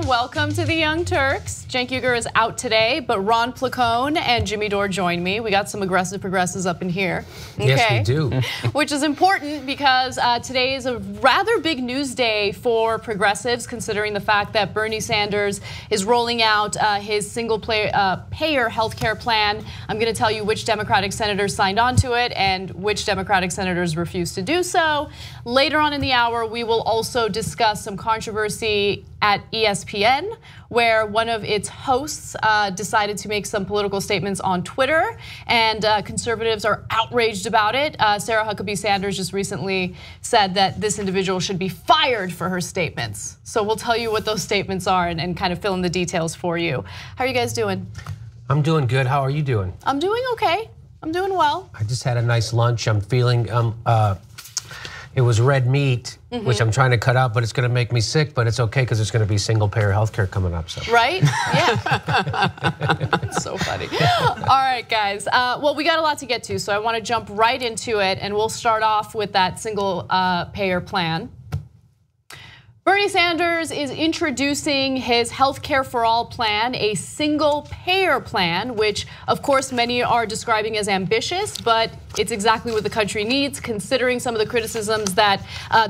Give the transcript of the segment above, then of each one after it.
welcome to the Young Turks. Cenk Uygur is out today, but Ron Placone and Jimmy Dore join me. We got some aggressive progressives up in here. Okay. Yes, we do. Which is important because today is a rather big news day for progressives, considering the fact that Bernie Sanders is rolling out his payer health care plan. I'm going to tell you which Democratic senators signed on to it and which Democratic senators refused to do so. Later on in the hour, we will also discuss some controversy at ESPN, where one of its hosts decided to make some political statements on Twitter, and conservatives are outraged about it. Sarah Huckabee Sanders just recently said that this individual should be fired for her statements. So we'll tell you what those statements are and kind of fill in the details for you. How are you guys doing? I'm doing good. How are you doing? I'm doing okay. I'm doing well. I just had a nice lunch. I'm feeling, it was red meat, which I'm trying to cut out, but it's going to make me sick, but it's okay because there's going to be single payer healthcare coming up. So. Right? Yeah. It's so funny. All right, guys. Well, we got a lot to get to, so I want to jump right into it, and we'll start off with that single payer plan. Bernie Sanders is introducing his healthcare for all plan, a single payer plan, which of course many are describing as ambitious, but it's exactly what the country needs, considering some of the criticisms that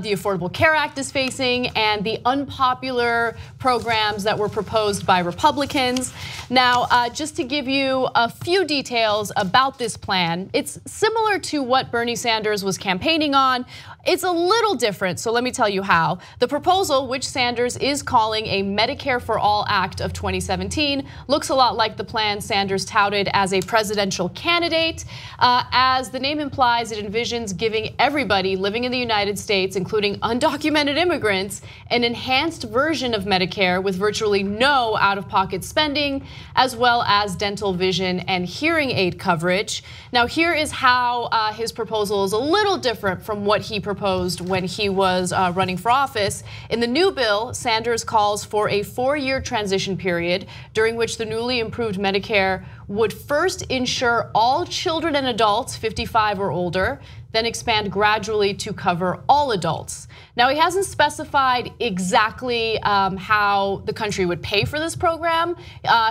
the Affordable Care Act is facing and the unpopular programs that were proposed by Republicans. Now, just to give you a few details about this plan, it's similar to what Bernie Sanders was campaigning on. It's a little different, so let me tell you how. The proposal, which Sanders is calling a Medicare for All Act of 2017, looks a lot like the plan Sanders touted as a presidential candidate. As the name implies, it envisions giving everybody living in the United States, including undocumented immigrants, an enhanced version of Medicare with virtually no out-of-pocket spending, as well as dental, vision, and hearing aid coverage. Now, here is how his proposal is a little different from what he proposed when he was running for office. In the new bill, Sanders calls for a 4-year transition period during which the newly improved Medicare would first insure all children and adults 55 or older, then expand gradually to cover all adults. Now, he hasn't specified exactly how the country would pay for this program.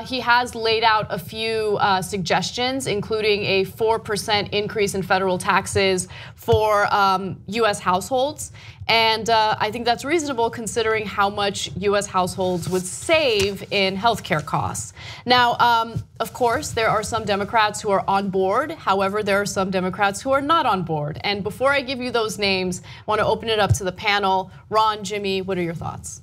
He has laid out a few suggestions, including a 4% increase in federal taxes for US households. And I think that's reasonable considering how much US households would save in healthcare costs. Now, of course, there are some Democrats who are on board. However, there are some Democrats who are not on board. And before I give you those names, I want to open it up to the panel. Ron, Jimmy, what are your thoughts?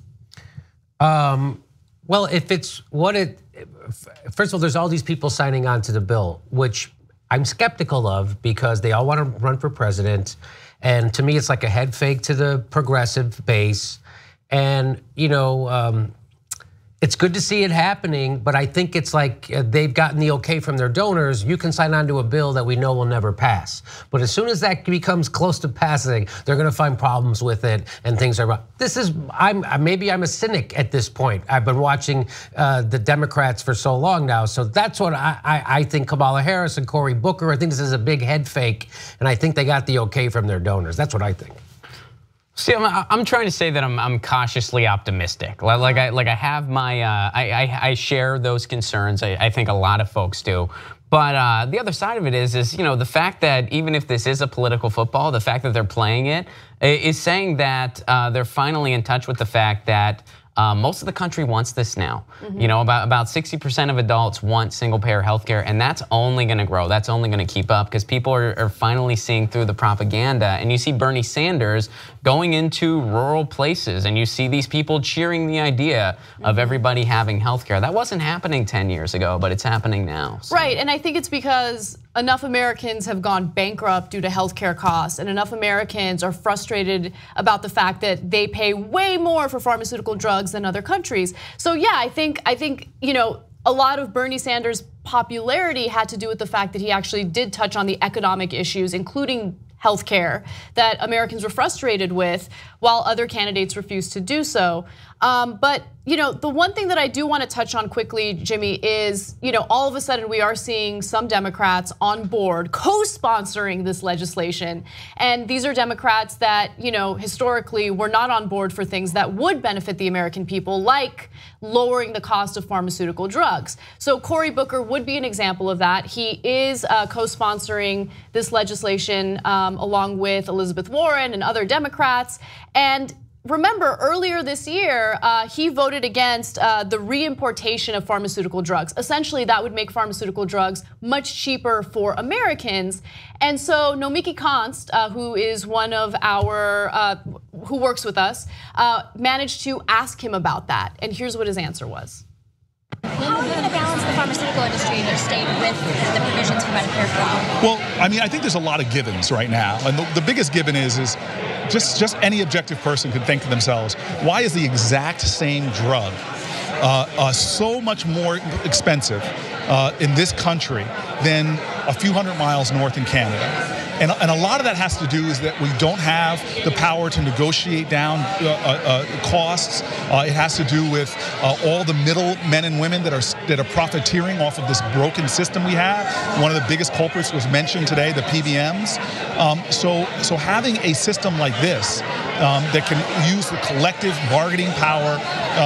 Well, if it's first of all, there's all these people signing on to the bill, which I'm skeptical of because they all want to run for president. And to me, it's like a head fake to the progressive base. And it's good to see it happening, but I think it's like they've gotten the okay from their donors. You can sign on to a bill that we know will never pass. But as soon as that becomes close to passing, they're gonna find problems with it and things are wrong. Maybe I'm a cynic at this point. I've been watching the Democrats for so long now. So that's what I think Kamala Harris and Cory Booker, I think this is a big head fake. And I think they got the okay from their donors. That's what I think. See, I'm trying to say that I'm cautiously optimistic. Like I have my, I share those concerns. I think a lot of folks do. But the other side of it is the fact that even if this is a political football, the fact that they're playing it is saying that they're finally in touch with the fact that most of the country wants this now. About 60% of adults want single payer healthcare, and that's only gonna grow. That's only gonna keep up because people are finally seeing through the propaganda. And you see Bernie Sanders going into rural places, and you see these people cheering the idea of everybody having healthcare. That wasn't happening 10 years ago, but it's happening now. So. Right, and I think it's because enough Americans have gone bankrupt due to healthcare costs, and enough Americans are frustrated about the fact that they pay way more for pharmaceutical drugs than other countries. So yeah, I think a lot of Bernie Sanders' popularity had to do with the fact that he actually did touch on the economic issues, including healthcare, that Americans were frustrated with, while other candidates refused to do so. But the one thing that I do want to touch on quickly, Jimmy, is, all of a sudden we are seeing some Democrats on board co-sponsoring this legislation. And these are Democrats that, historically were not on board for things that would benefit the American people, like lowering the cost of pharmaceutical drugs. So Cory Booker would be an example of that. He is co-sponsoring this legislation along with Elizabeth Warren and other Democrats. And remember, earlier this year, he voted against the reimportation of pharmaceutical drugs. Essentially, that would make pharmaceutical drugs much cheaper for Americans. And so Nomiki Konst, who is one of our, who works with us, managed to ask him about that. And here's what his answer was. How are you going to balance the pharmaceutical industry in your state with the provisions for Medicare for all? Well, I mean, I think there's a lot of givens right now. And the biggest given is just any objective person could think to themselves, why is the exact same drug so much more expensive in this country than a few hundred miles north in Canada? And a lot of that has to do is that we don't have the power to negotiate down costs. It has to do with all the middle men and women that are profiteering off of this broken system we have. One of the biggest culprits was mentioned today, the PBMs. So having a system like this that can use the collective bargaining power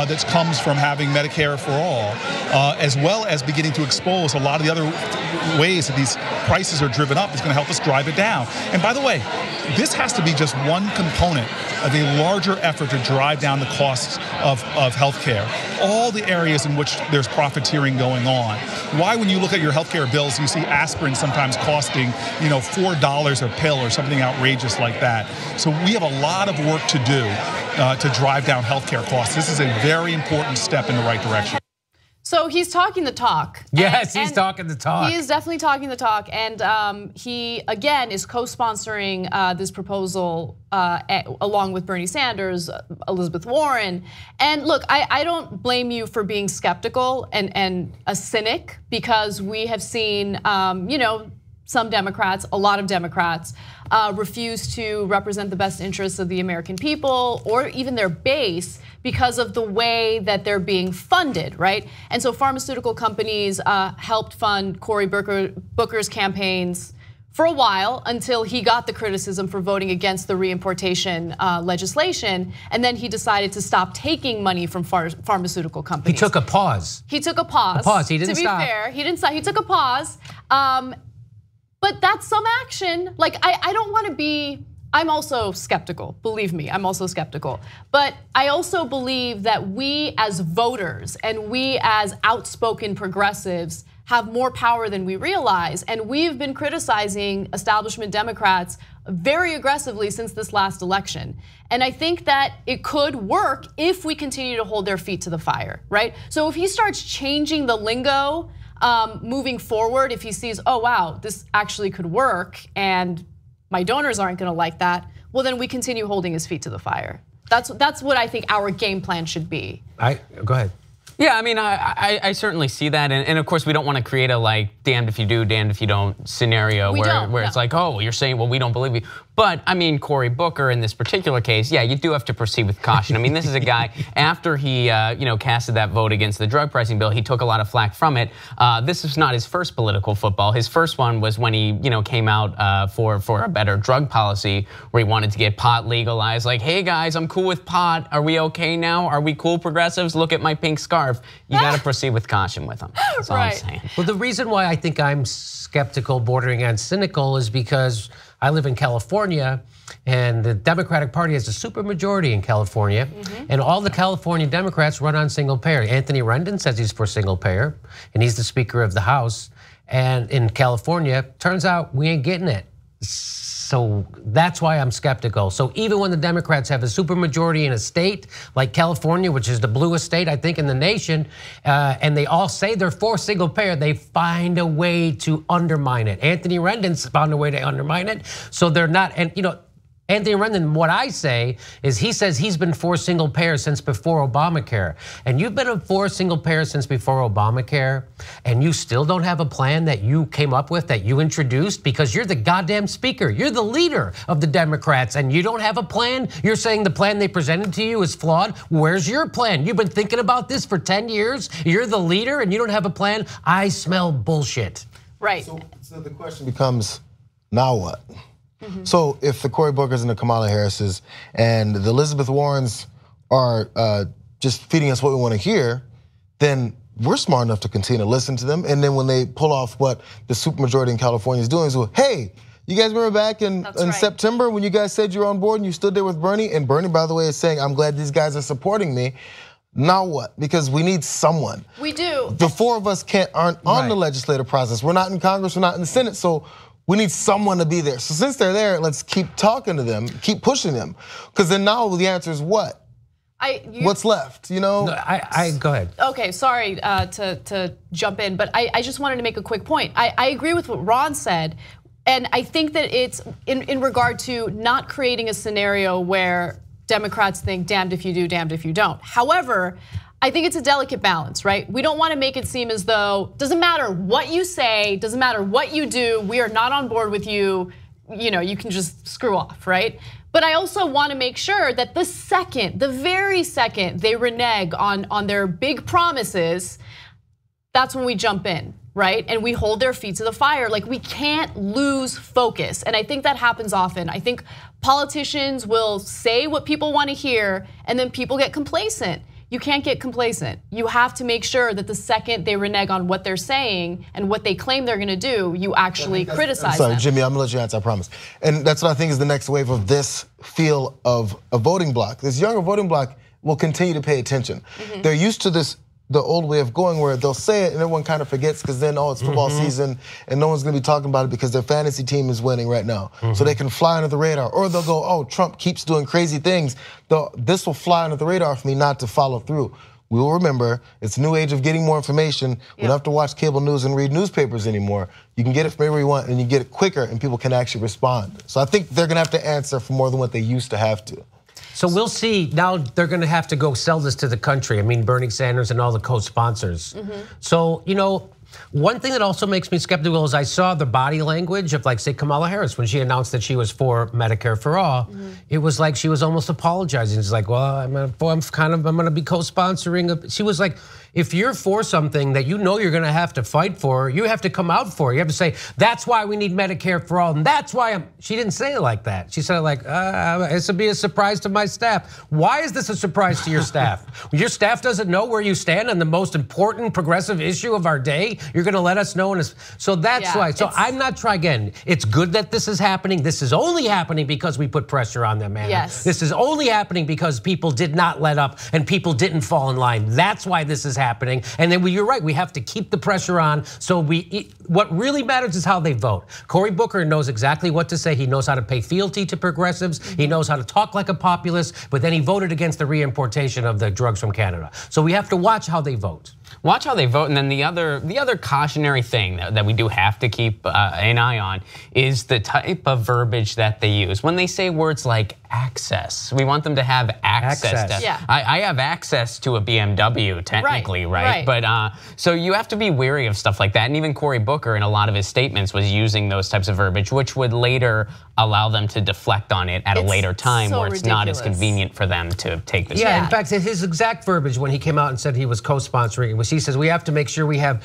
that comes from having Medicare for all, as well as beginning to expose a lot of the other ways that these prices are driven up, is going to help us drive it down. And by the way, this has to be just one component of a larger effort to drive down the costs of healthcare. All the areas in which there's profiteering going on. Why, when you look at your healthcare bills, you see aspirin sometimes costing, $4 a pill or something outrageous like that. So we have a lot of work to do to drive down healthcare costs. This is a very important step in the right direction. So he's talking the talk. Yes, he's talking the talk. He is definitely talking the talk, and he again is co-sponsoring this proposal along with Bernie Sanders, Elizabeth Warren. And look, I don't blame you for being skeptical and a cynic, because we have seen, some Democrats, a lot of Democrats, refuse to represent the best interests of the American people or even their base because of the way that they're being funded, right? And so pharmaceutical companies helped fund Cory Booker's campaigns for a while until he got the criticism for voting against the reimportation legislation, and then he decided to stop taking money from pharmaceutical companies. He took a pause. He took a pause. He didn't stop. To be fair, he didn't stop. He took a pause. But that's some action. Like, I don't want to be, I'm also skeptical, believe me, I'm also skeptical. But I also believe that we as voters and we as outspoken progressives have more power than we realize. And we've been criticizing establishment Democrats very aggressively since this last election. And I think that it could work if we continue to hold their feet to the fire, right? So if he starts changing the lingo, moving forward, if he sees, oh wow, this actually could work and my donors aren't gonna like that, well then we continue holding his feet to the fire. That's what I think our game plan should be. Go ahead. Yeah, I mean, I certainly see that, and of course we don't want to create a like damned if you do, damned if you don't scenario where it's like, oh, well, you're saying, well, we don't believe you. But I mean, Cory Booker in this particular case, yeah, you do have to proceed with caution. I mean, this is a guy after he casted that vote against the drug pricing bill, he took a lot of flack from it. This is not his first political football. His first one was when he came out for a better drug policy, where he wanted to get pot legalized. Like, hey guys, I'm cool with pot. Are we okay now? Are we cool progressives? Look at my pink scarf. You got to proceed with caution with him. That's all I'm saying. Well, the reason why I think I'm skeptical, bordering on cynical, is because I live in California, and the Democratic Party has a supermajority in California, and all the California Democrats run on single payer. Anthony Rendon says he's for single payer, and he's the Speaker of the House. And in California, turns out we ain't getting it. So that's why I'm skeptical. So even when the Democrats have a supermajority in a state like California, which is the bluest state I think in the nation, and they all say they're for single payer, they find a way to undermine it. Anthony Rendon's found a way to undermine it. So they're not, and Anthony Rendon, what I say is he says he's been for single payer since before Obamacare. And you've been for single payer since before Obamacare, and you still don't have a plan that you came up with, that you introduced, because you're the goddamn speaker. You're the leader of the Democrats, and you don't have a plan? You're saying the plan they presented to you is flawed? Where's your plan? You've been thinking about this for 10 years. You're the leader and you don't have a plan? I smell bullshit. Right. So the question becomes, now what? So if the Cory Bookers and the Kamala Harrises and the Elizabeth Warrens are just feeding us what we want to hear, then we're smart enough to continue to listen to them. And then when they pull off what the supermajority in California is doing, is, well, hey, you guys remember back in September when you guys said you were on board and you stood there with Bernie? And Bernie, by the way, is saying, I'm glad these guys are supporting me. Now what? Because we need someone. We do. The four of us aren't on the legislative process. We're not in Congress, we're not in the Senate, so we need someone to be there. So since they're there, let's keep talking to them, keep pushing them. Because then now the answer is what? What's left, you know? No, I go ahead. Okay, sorry to jump in, but I just wanted to make a quick point. I agree with what Ron said, and I think that it's in regard to not creating a scenario where Democrats think damned if you do, damned if you don't. However, I think it's a delicate balance, right? We don't want to make it seem as though doesn't matter what you say, doesn't matter what you do, we are not on board with you. You know, you can just screw off, right? But I also want to make sure that the very second they renege on their big promises, that's when we jump in, right? And we hold their feet to the fire. Like, we can't lose focus. And I think that happens often. I think politicians will say what people want to hear, and then people get complacent. You can't get complacent. You have to make sure that the second they renege on what they're saying and what they claim they're gonna do, you actually criticize them. Sorry, Jimmy, I'm gonna let you answer, I promise. And that's what I think is the next wave of this feel of a voting bloc. This younger voting bloc will continue to pay attention. They're used to this, the old way of going where they'll say it and everyone kind of forgets because then, oh, it's football season and no one's gonna be talking about it because their fantasy team is winning right now. So they can fly under the radar. Or they'll go, oh, Trump keeps doing crazy things. This will fly under the radar for me not to follow through. We will remember, it's a new age of getting more information. We don't have to watch cable news and read newspapers anymore. You can get it from everywhere you want and you get it quicker and people can actually respond. So I think they're gonna have to answer for more than what they used to have to. So we'll see. Now they're going to have to go sell this to the country. I mean, Bernie Sanders and all the co-sponsors. So, you know, one thing that also makes me skeptical is I saw the body language of, like, say, Kamala Harris when she announced that she was for Medicare for all. It was like she was almost apologizing. She's like, well, I'm going to be co-sponsoring. She was like, if you're for something that you know you're going to have to fight for, you have to come out for it. You have to say, that's why we need Medicare for all, and that's why She didn't say it like that. She said it like, this will be a surprise to my staff. Why is this a surprise to your staff? Your staff doesn't know where you stand on the most important progressive issue of our day. You're going to let us know, so that's why. So I'm not trying again. It's good that this is happening. This is only happening because we put pressure on them, man. Yes. This is only happening because people did not let up and people didn't fall in line. That's why this is happening. And then you're right, we have to keep the pressure on. So what really matters is how they vote. Cory Booker knows exactly what to say. He knows how to pay fealty to progressives. He knows how to talk like a populist, but then he voted against the reimportation of the drugs from Canada. So we have to watch how they vote. Watch how they vote, and then the other cautionary thing that we do have to keep an eye on is the type of verbiage that they use. When they say words like access, we want them to have access. I have access to a BMW technically, right? But so you have to be wary of stuff like that. And even Cory Booker in a lot of his statements was using those types of verbiage, which would later allow them to deflect on it at a later time where it's not as convenient for them to take this. Yeah, in fact, his exact verbiage when he came out and said he was co-sponsoring was he says we have to make sure we have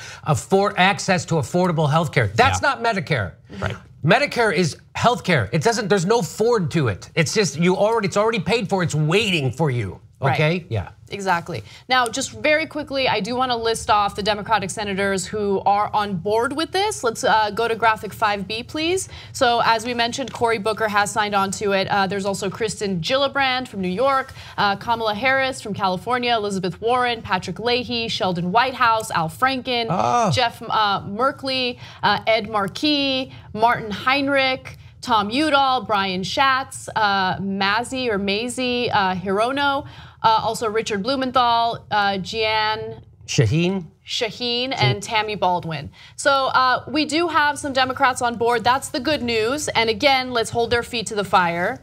access to affordable health care. That's not Medicare. Right. Medicare is health care. There's no Ford to it. It's just it's already paid for. It's waiting for you. Okay? Right. Yeah. Exactly. Now, just very quickly, I do want to list off the Democratic senators who are on board with this. Let's go to graphic 5B, please. So as we mentioned, Cory Booker has signed on to it. There's also Kristen Gillibrand from New York, Kamala Harris from California, Elizabeth Warren, Patrick Leahy, Sheldon Whitehouse, Al Franken, Jeff Merkley, Ed Markey, Martin Heinrich, Tom Udall, Brian Schatz, Mazie Hirono, also Richard Blumenthal, Jeanne Shaheen, and Tammy Baldwin. So we do have some Democrats on board. That's the good news. And again, let's hold their feet to the fire.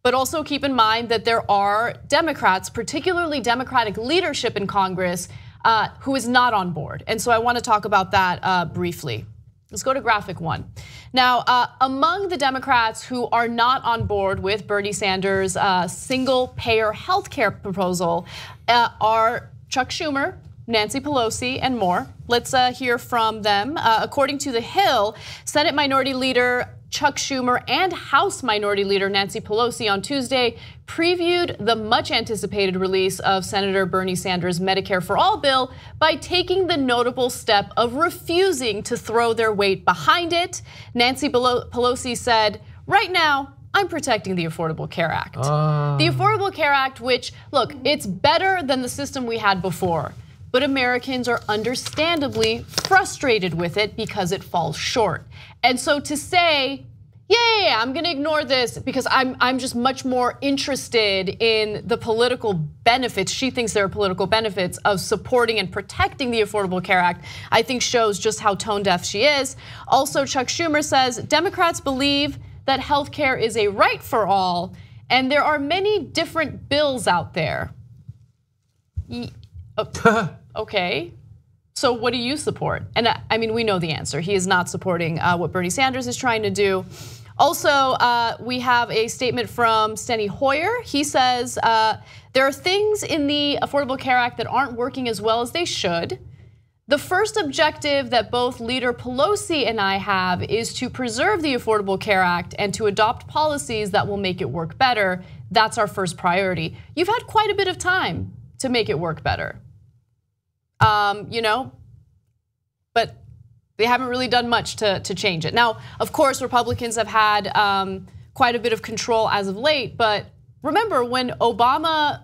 But also keep in mind that there are Democrats, particularly Democratic leadership in Congress, who is not on board. And so I want to talk about that briefly. Let's go to graphic 1. Now, among the Democrats who are not on board with Bernie Sanders' single-payer healthcare proposal are Chuck Schumer, Nancy Pelosi, and more. Let's hear from them. According to The Hill, Senate Minority Leader Chuck Schumer and House Minority Leader Nancy Pelosi on Tuesday previewed the much anticipated release of Senator Bernie Sanders' Medicare for All bill by taking the notable step of refusing to throw their weight behind it. Nancy Pelosi said, "Right now, I'm protecting the Affordable Care Act." The Affordable Care Act, which, look, it's better than the system we had before, but Americans are understandably frustrated with it because it falls short. And so to say, yeah, I'm gonna ignore this because I'm just much more interested in the political benefits, she thinks there are political benefits of supporting and protecting the Affordable Care Act, I think shows just how tone deaf she is. Also, Chuck Schumer says Democrats believe that healthcare is a right for all, and there are many different bills out there. Okay. So what do you support? And I mean, we know the answer. He is not supporting what Bernie Sanders is trying to do. Also, we have a statement from Steny Hoyer. He says there are things in the Affordable Care Act that aren't working as well as they should. The first objective that both Leader Pelosi and I have is to preserve the Affordable Care Act and to adopt policies that will make it work better. That's our first priority. You've had quite a bit of time to make it work better. But they haven't really done much to change it. Now, of course, Republicans have had quite a bit of control as of late, but remember when Obama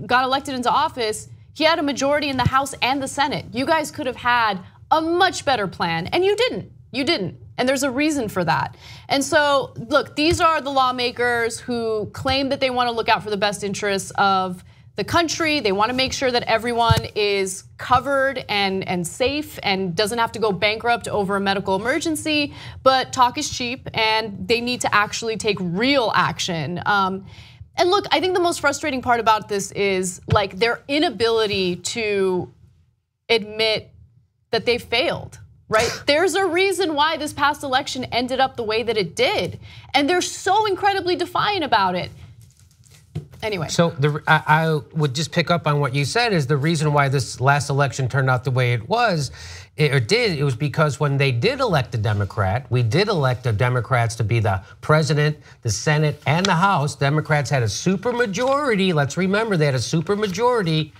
got elected into office, he had a majority in the House and the Senate. You guys could have had a much better plan, and you didn't. And there's a reason for that. And so, look, these are the lawmakers who claim that they want to look out for the best interests of the country. They want to make sure that everyone is covered and safe and doesn't have to go bankrupt over a medical emergency. But talk is cheap, and they need to actually take real action. And look, I think the most frustrating part about this is like their inability to admit that they failed. Right? There's a reason why this past election ended up the way that it did, and they're so incredibly defiant about it. Anyway. So I would just pick up on what you said is the reason why this last election turned out the way it was, it was because when they did elect a Democrat, we did elect the Democrats to be the president, the Senate, and the House. Democrats had a super majority. Let's remember they had a super majority,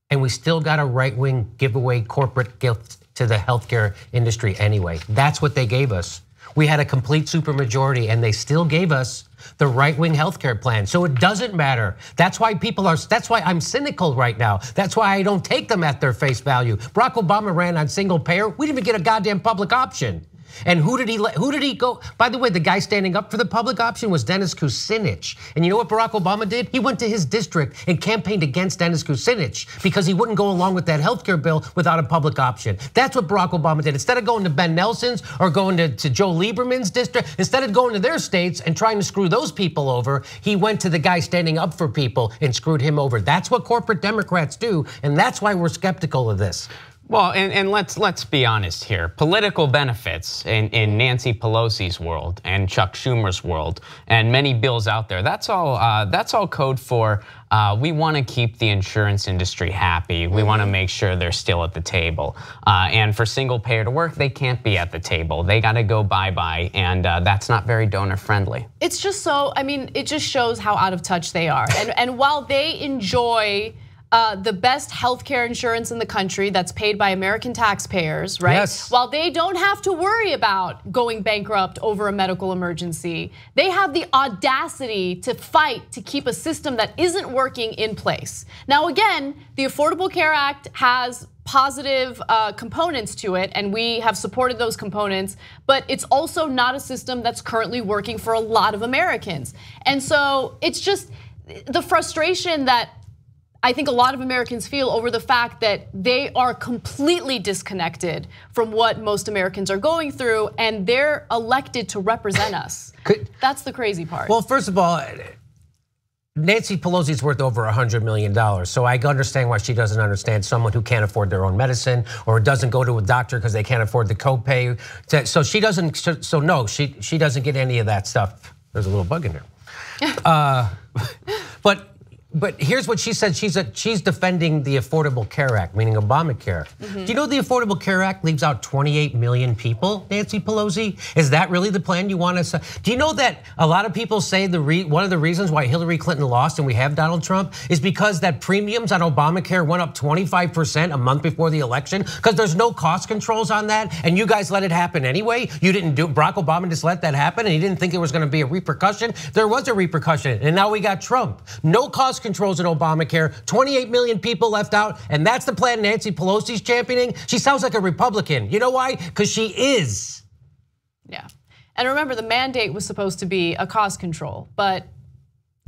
and we still got a right-wing giveaway corporate gift to the healthcare industry anyway. That's what they gave us. We had a complete supermajority, and they still gave us the right-wing healthcare plan. So it doesn't matter. That's why that's why I'm cynical right now. That's why I don't take them at their face value. Barack Obama ran on single payer. We didn't even get a goddamn public option. And who did he go? By the way, the guy standing up for the public option was Dennis Kucinich. And you know what Barack Obama did? He went to his district and campaigned against Dennis Kucinich because he wouldn't go along with that healthcare bill without a public option. That's what Barack Obama did. Instead of going to Ben Nelson's or going to Joe Lieberman's district, instead of going to their states and trying to screw those people over, he went to the guy standing up for people and screwed him over. That's what corporate Democrats do, and that's why we're skeptical of this. Well, and let's be honest here. Political benefits in Nancy Pelosi's world and Chuck Schumer's world and many bills out there. That's all code for we want to keep the insurance industry happy. We want to make sure they're still at the table. And for single payer to work, they can't be at the table. They got to go bye-bye, and that's not very donor friendly. It's just so, I mean, it just shows how out of touch they are. And while they enjoy the best healthcare insurance in the country that's paid by American taxpayers, right? Yes. While they don't have to worry about going bankrupt over a medical emergency, they have the audacity to fight to keep a system that isn't working in place. Now again, the Affordable Care Act has positive components to it, and we have supported those components, but it's also not a system that's currently working for a lot of Americans. And so it's just the frustration that I think a lot of Americans feel over the fact that they are completely disconnected from what most Americans are going through, and they're elected to represent us. That's the crazy part. Well, first of all, Nancy Pelosi's worth over $100 million. So I understand why she doesn't understand someone who can't afford their own medicine or doesn't go to a doctor because they can't afford the copay. So she doesn't, so no, she doesn't get any of that stuff. There's a little bug in there. But here's what she said. She's defending the Affordable Care Act, meaning Obamacare. Do you know the Affordable Care Act leaves out 28 million people, Nancy Pelosi? Is that really the plan you want to? Do you know that a lot of people say one of the reasons why Hillary Clinton lost and we have Donald Trump is because that premiums on Obamacare went up 25% a month before the election because there's no cost controls on that, and you guys let it happen anyway. You didn't do. Barack Obama just let that happen, and he didn't think it was going to be a repercussion. There was a repercussion, and now we got Trump. No cost controls in Obamacare, 28 million people left out, and that's the plan Nancy Pelosi's championing. She sounds like a Republican. You know why? Because she is. Yeah, and remember the mandate was supposed to be a cost control, but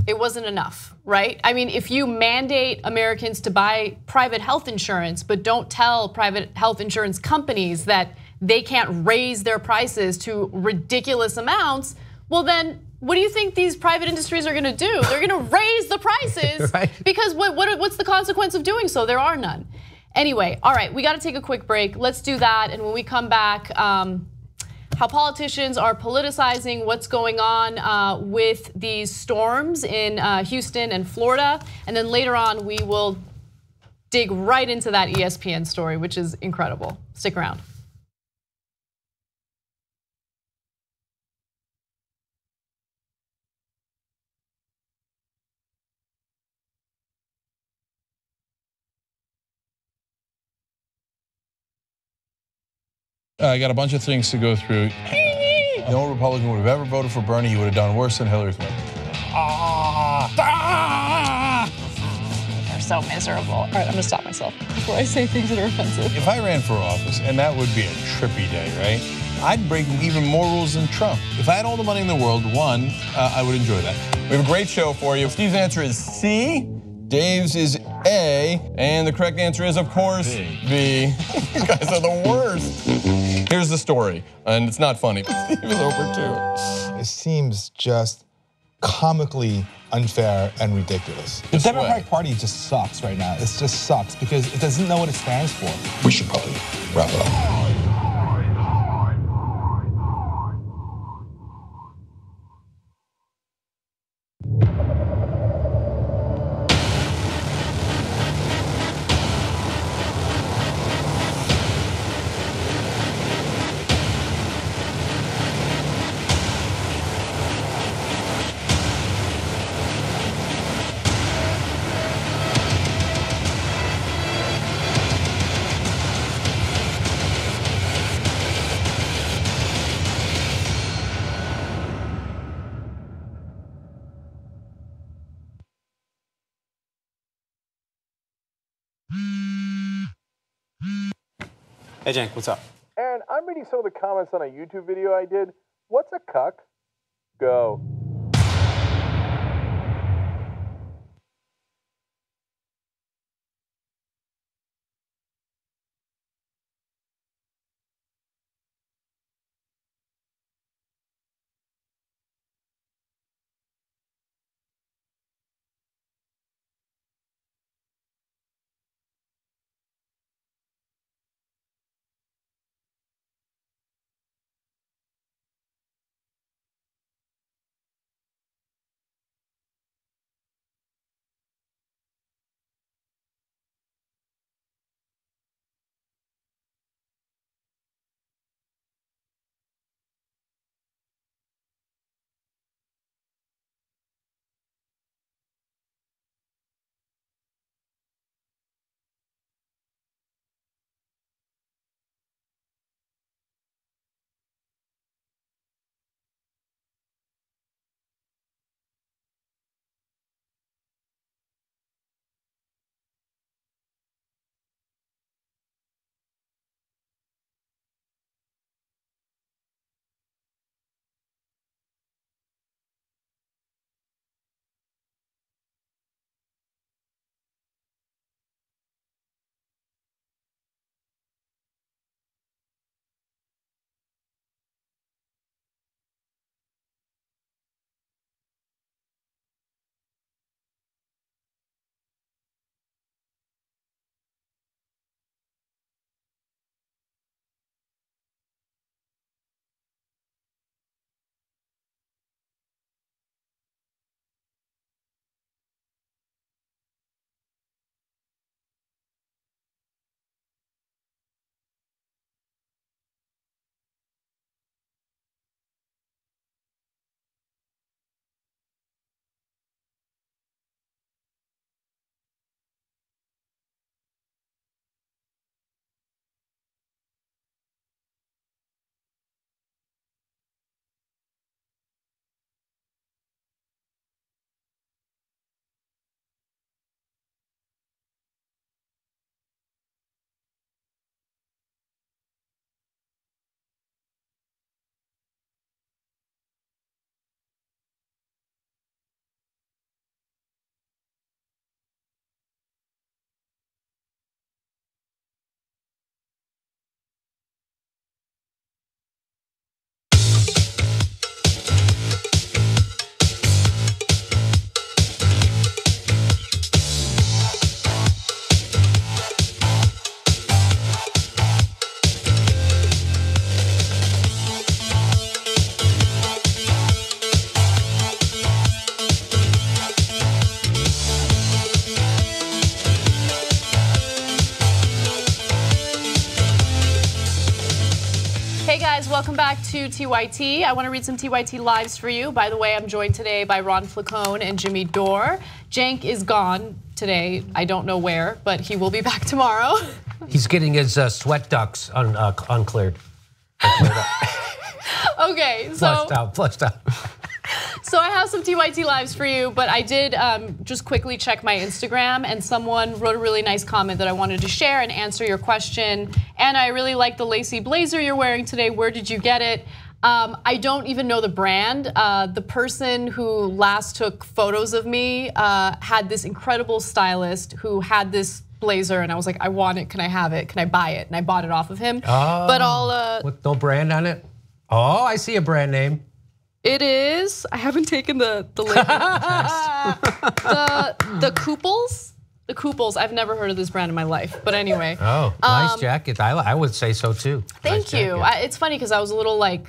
it wasn't enough, right? I mean, if you mandate Americans to buy private health insurance, but don't tell private health insurance companies that they can't raise their prices to ridiculous amounts, well then, what do you think these private industries are gonna do? They're gonna raise the prices right. Because what's the consequence of doing so? There are none. Anyway, all right, we gotta take a quick break. Let's do that, and when we come back, how politicians are politicizing what's going on with these storms in Houston and Florida. And then later on, we will dig right into that ESPN story, which is incredible. Stick around. I got a bunch of things to go through. No Republican would have ever voted for Bernie. He would have done worse than Hillary Clinton. They're so miserable. All right, I'm gonna stop myself before I say things that are offensive. If I ran for office, and that would be a trippy day, right? I'd break even more rules than Trump. If I had all the money in the world, I would enjoy that. We have a great show for you. Steve's answer is C. Dave's is A, and the correct answer is, of course, B. You guys are the worst. Here's the story, and it's not funny. Steve is over too. It seems just comically unfair and ridiculous. The Democratic Party just sucks right now. It just sucks because it doesn't know what it stands for. We should probably wrap it up. Hey Cenk, what's up? Aaron, I'm reading some of the comments on a YouTube video I did. What's a cuck? Go. back to TYT. I want to read some TYT lives for you. By the way, I'm joined today by Ron Flacone and Jimmy Dore. Cenk is gone today. I don't know where, but he will be back tomorrow. He's getting his sweat ducts uncleared. Okay, so flushed out. So I have some TYT lives for you, but I did just quickly check my Instagram, and someone wrote a really nice comment that I wanted to share and answer your question. And I really like the lacy blazer you're wearing today. Where did you get it? I don't even know the brand. The person who last took photos of me had this incredible stylist who had this blazer, and I was like, I want it. Can I have it? Can I buy it? And I bought it off of him. Oh, but I'll with no brand on it. Oh, I see a brand name. It is. I haven't taken the label test. The Kooples. The Kooples. I've never heard of this brand in my life, but anyway. Oh, nice jacket. I would say so too. Thank you. It's funny because I was a little like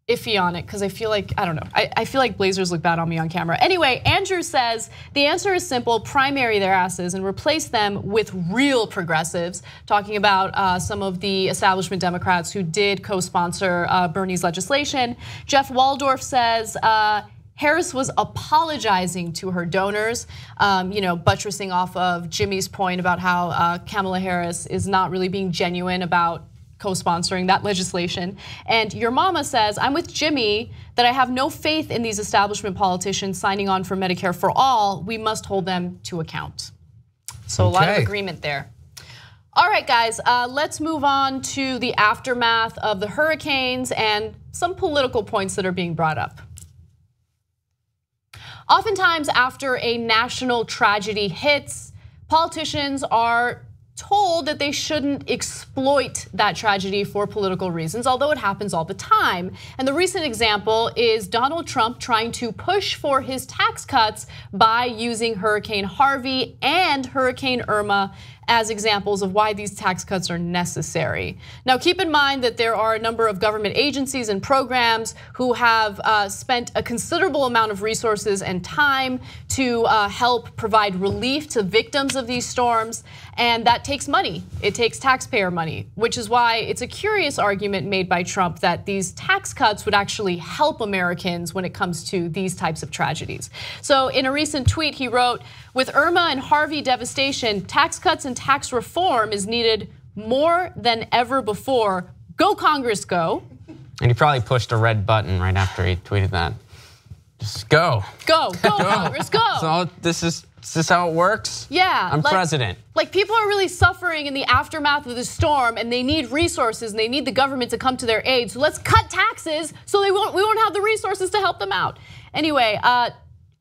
iffy on it because I feel like, I don't know, I feel like blazers look bad on me on camera. Anyway, Andrew says, the answer is simple, primary their asses and replace them with real progressives, talking about some of the establishment Democrats who did co-sponsor Bernie's legislation. Jeff Waldorf says, Harris was apologizing to her donors, buttressing off of Jimmy's point about how Kamala Harris is not really being genuine about co-sponsoring that legislation. And your mama says, I'm with Jimmy that I have no faith in these establishment politicians signing on for Medicare for all. We must hold them to account. So a lot of agreement there. All right, guys, let's move on to the aftermath of the hurricanes and some political points that are being brought up. Oftentimes after a national tragedy hits, politicians are told that they shouldn't exploit that tragedy for political reasons, although it happens all the time. And the recent example is Donald Trump trying to push for his tax cuts by using Hurricane Harvey and Hurricane Irma as examples of why these tax cuts are necessary. Now keep in mind that there are a number of government agencies and programs who have spent a considerable amount of resources and time to help provide relief to victims of these storms, and that takes money. It takes taxpayer money, which is why it's a curious argument made by Trump that these tax cuts would actually help Americans when it comes to these types of tragedies. So in a recent tweet he wrote, with Irma and Harvey devastation, tax cuts and tax reform is needed more than ever before. Go Congress, go. And he probably pushed a red button right after he tweeted that. Just go. Go Congress, go. So this is how it works? Yeah. I'm president. Like people are really suffering in the aftermath of the storm and they need resources and they need the government to come to their aid. So let's cut taxes so we won't have the resources to help them out. Anyway,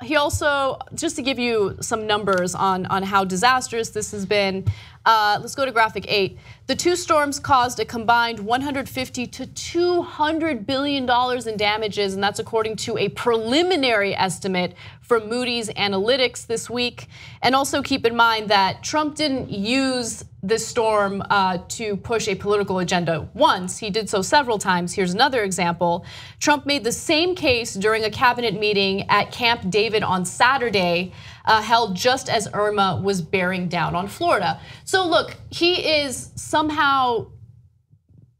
he also, just to give you some numbers on how disastrous this has been, let's go to graphic 8. The two storms caused a combined $150 to $200 billion in damages, and that's according to a preliminary estimate from Moody's Analytics this week. And also keep in mind that Trump didn't use this storm to push a political agenda once. He did so several times. Here's another example. Trump made the same case during a cabinet meeting at Camp David on Saturday, held just as Irma was bearing down on Florida. So look, he is somehow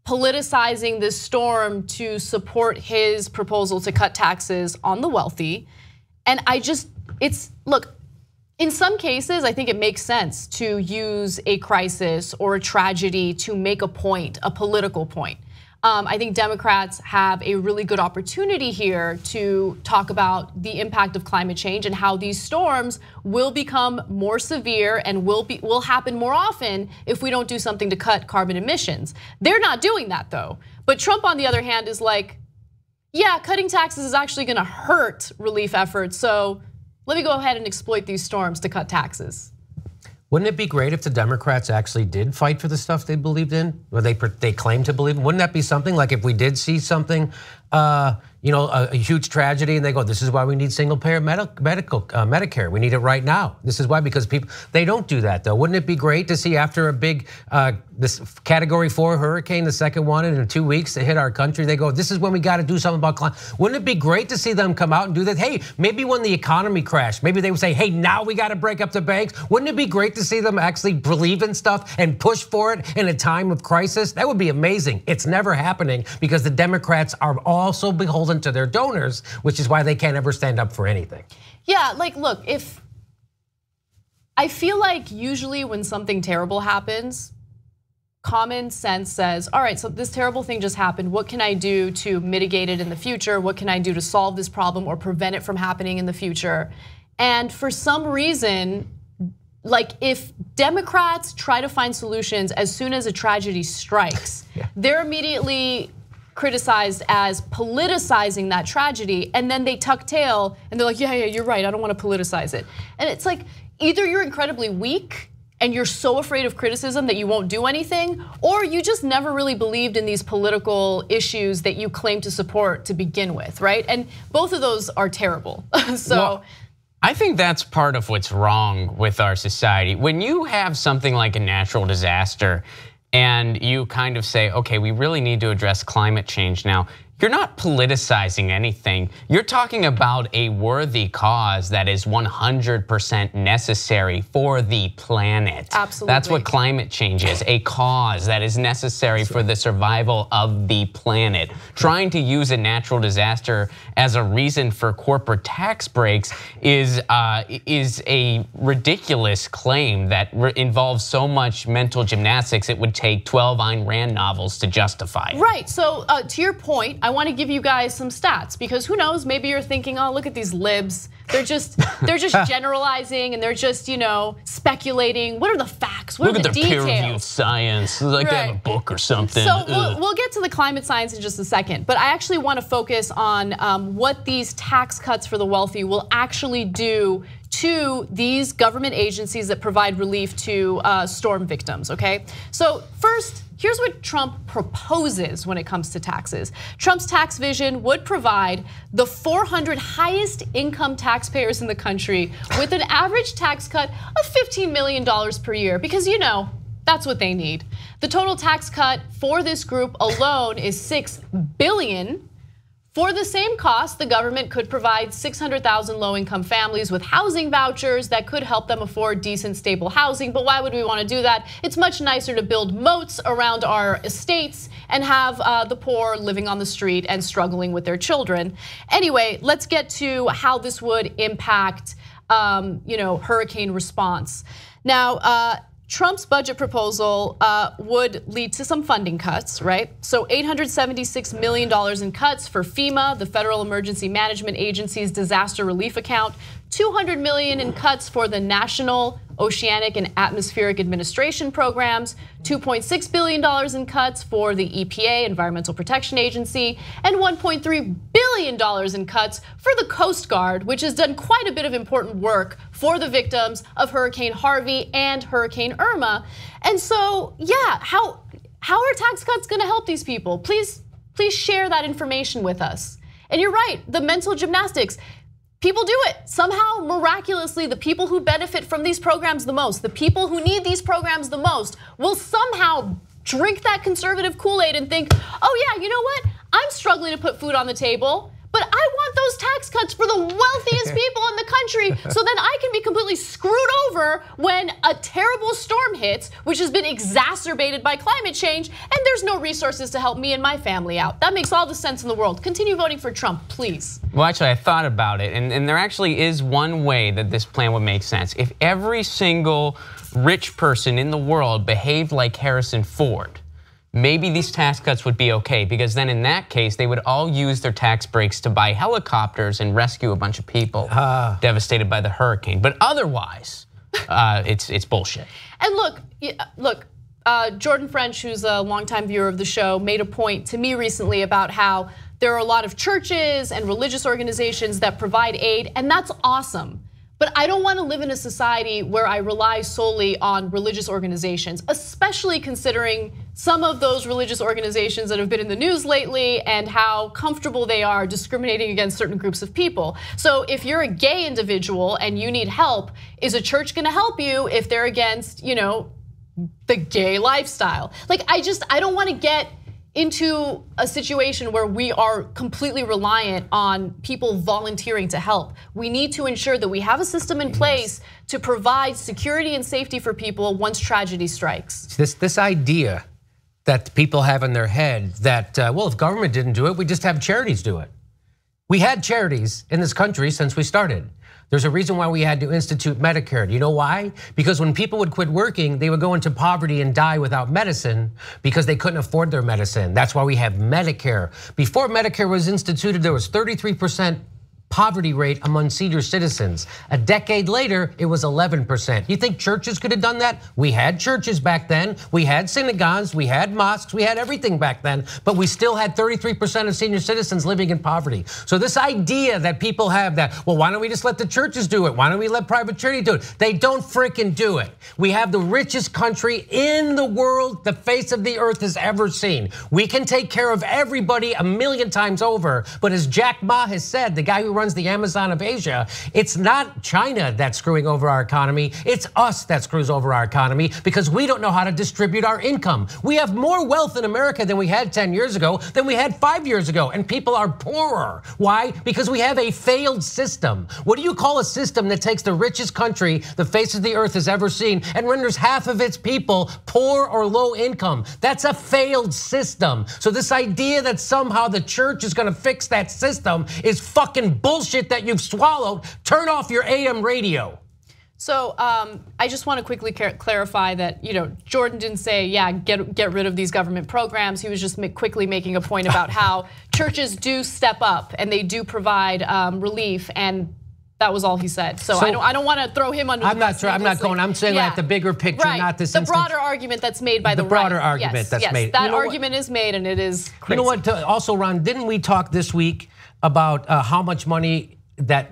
politicizing this storm to support his proposal to cut taxes on the wealthy. And look, in some cases, I think it makes sense to use a crisis or a tragedy to make a point, a political point. I think Democrats have a really good opportunity here to talk about the impact of climate change and how these storms will become more severe and will happen more often if we don't do something to cut carbon emissions. They're not doing that though. But Trump, on the other hand, is like, yeah, cutting taxes is actually gonna hurt relief efforts, so let me go ahead and exploit these storms to cut taxes. Wouldn't it be great if the Democrats actually did fight for the stuff they believed in, or they claim to believe in? Wouldn't that be something? Like if we did see something a huge tragedy, and they go, this is why we need single-payer Medicare. We need it right now. This is why, because people, they don't do that though. Wouldn't it be great to see after a big, this Category 4 hurricane, the second one in 2 weeks to hit our country, they go, this is when we got to do something about climate. Wouldn't it be great to see them come out and do that? Hey, maybe when the economy crashed, maybe they would say, hey, now we got to break up the banks. Wouldn't it be great to see them actually believe in stuff and push for it in a time of crisis? That would be amazing. It's never happening because the Democrats are also beholden to their donors, which is why they can't ever stand up for anything. Yeah, like look, I feel like usually when something terrible happens, common sense says, all right, so this terrible thing just happened. What can I do to mitigate it in the future? What can I do to solve this problem or prevent it from happening in the future? And for some reason, like if Democrats try to find solutions as soon as a tragedy strikes, they're immediately criticized as politicizing that tragedy, and then they tuck tail and they're like, yeah, you're right, I don't want to politicize it. And it's like, either you're incredibly weak and you're so afraid of criticism that you won't do anything, or you just never really believed in these political issues that you claim to support to begin with, right? And both of those are terrible. Well, I think that's part of what's wrong with our society. When you have something like a natural disaster, and you kind of say, okay, we really need to address climate change now. You're not politicizing anything. You're talking about a worthy cause that is 100% necessary for the planet. Absolutely. That's what climate change is, a cause that is necessary for the survival of the planet. Trying to use a natural disaster as a reason for corporate tax breaks is a ridiculous claim that involves so much mental gymnastics it would take 12 Ayn Rand novels to justify it. Right, so to your point, I want to give you guys some stats because who knows, maybe you're thinking, oh, look at these libs. They're just generalizing and they're just, speculating. What are the facts? What are the details? Look at their peer-reviewed science. Like they have a book or something. So we'll get to the climate science in just a second, but I actually want to focus on what these tax cuts for the wealthy will actually do to these government agencies that provide relief to storm victims, okay? So first, here's what Trump proposes when it comes to taxes. Trump's tax vision would provide the 400 highest income taxpayers in the country with an average tax cut of $15 million per year, because that's what they need. The total tax cut for this group alone is $6 billion. For the same cost, the government could provide 600,000 low-income families with housing vouchers that could help them afford decent, stable housing. But why would we want to do that? It's much nicer to build moats around our estates and have the poor living on the street and struggling with their children. Anyway, let's get to how this would impact, hurricane response. Now, Trump's budget proposal would lead to some funding cuts, right? So $876 million in cuts for FEMA, the Federal Emergency Management Agency's disaster relief account, $200 million in cuts for the National Oceanic and Atmospheric Administration programs, $2.6 billion in cuts for the EPA, Environmental Protection Agency, and $1.3 billion in cuts for the Coast Guard, which has done quite a bit of important work for the victims of Hurricane Harvey and Hurricane Irma. And so, yeah, how are tax cuts gonna help these people? Please share that information with us. And you're right, the mental gymnastics. People do it. Somehow, miraculously, the people who benefit from these programs the most, the people who need these programs the most, will somehow drink that conservative Kool-Aid and think, oh yeah, you know what? I'm struggling to put food on the table, but I want those tax cuts for the wealthiest people in the country so then I can be completely screwed over when a terrible storm hits, which has been exacerbated by climate change, and there's no resources to help me and my family out. That makes all the sense in the world. Continue voting for Trump, please. Well, actually, I thought about it, and there actually is one way that this plan would make sense. If every single rich person in the world behaved like Harrison Ford, maybe these tax cuts would be okay, because then in that case, they would all use their tax breaks to buy helicopters and rescue a bunch of people devastated by the hurricane. But otherwise, it's bullshit. And look, Jordan French, who's a longtime viewer of the show, made a point to me recently about how there are a lot of churches and religious organizations that provide aid, and that's awesome. But I don't want to live in a society where I rely solely on religious organizations, especially considering some of those religious organizations that have been in the news lately and how comfortable they are discriminating against certain groups of people. So if you're a gay individual and you need help, is a church going to help you if they're against, the gay lifestyle? Like, I don't want to get into a situation where we are completely reliant on people volunteering to help. We need to ensure that we have a system in place to provide security and safety for people once tragedy strikes. This idea that people have in their head that, well, if government didn't do it, we just have charities do it. We had charities in this country since we started. There's a reason why we had to institute Medicare. Do you know why? Because when people would quit working, they would go into poverty and die without medicine because they couldn't afford their medicine. That's why we have Medicare. Before Medicare was instituted, there was 33% poverty rate among senior citizens. A decade later, it was 11%. You think churches could have done that? We had churches back then. We had synagogues, we had mosques, we had everything back then, but we still had 33% of senior citizens living in poverty. So this idea that people have that, well, why don't we just let the churches do it? Why don't we let private charity do it? They don't freaking do it. We have the richest country in the world the face of the earth has ever seen. We can take care of everybody a million times over, but as Jack Ma has said, the guy who runs the Amazon of Asia, it's not China that's screwing over our economy, it's us that screws over our economy because we don't know how to distribute our income. We have more wealth in America than we had 10 years ago, than we had 5 years ago, and people are poorer. Why? Because we have a failed system. What do you call a system that takes the richest country the face of the earth has ever seen and renders half of its people poor or low income? That's a failed system. So this idea that somehow the church is gonna fix that system is fucking bullshit that you've swallowed. Turn off your AM radio. So I just want to quickly clarify that Jordan didn't say, yeah, get rid of these government programs. He was just quickly making a point about how churches do step up and they do provide relief, and that was all he said. So I don't want to throw him under the bus. I'm saying like the bigger picture, right. not this the broader argument that's made by the broader right. argument that's made. That argument is made, and it is crazy. You know what? Also, Ron, didn't we talk this week about how much money that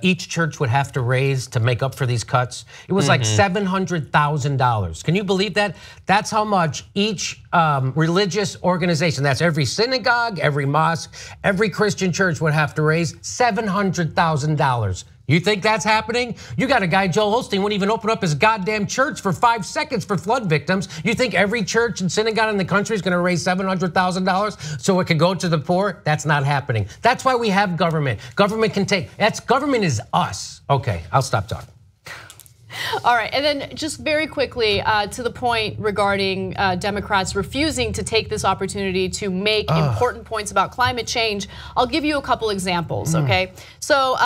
each church would have to raise to make up for these cuts? It was like $700,000. Can you believe that? That's how much each religious organization, that's every synagogue, every mosque, every Christian church would have to raise $700,000. You think that's happening? You got a guy, Joel Osteen, wouldn't even open up his goddamn church for 5 seconds for flood victims. You think every church and synagogue in the country is gonna raise $700,000 so it could go to the poor? That's not happening. That's why we have government. Government is us. Okay, I'll stop talking. All right, and then just very quickly to the point regarding Democrats refusing to take this opportunity to make important points about climate change. I'll give you a couple examples, okay? So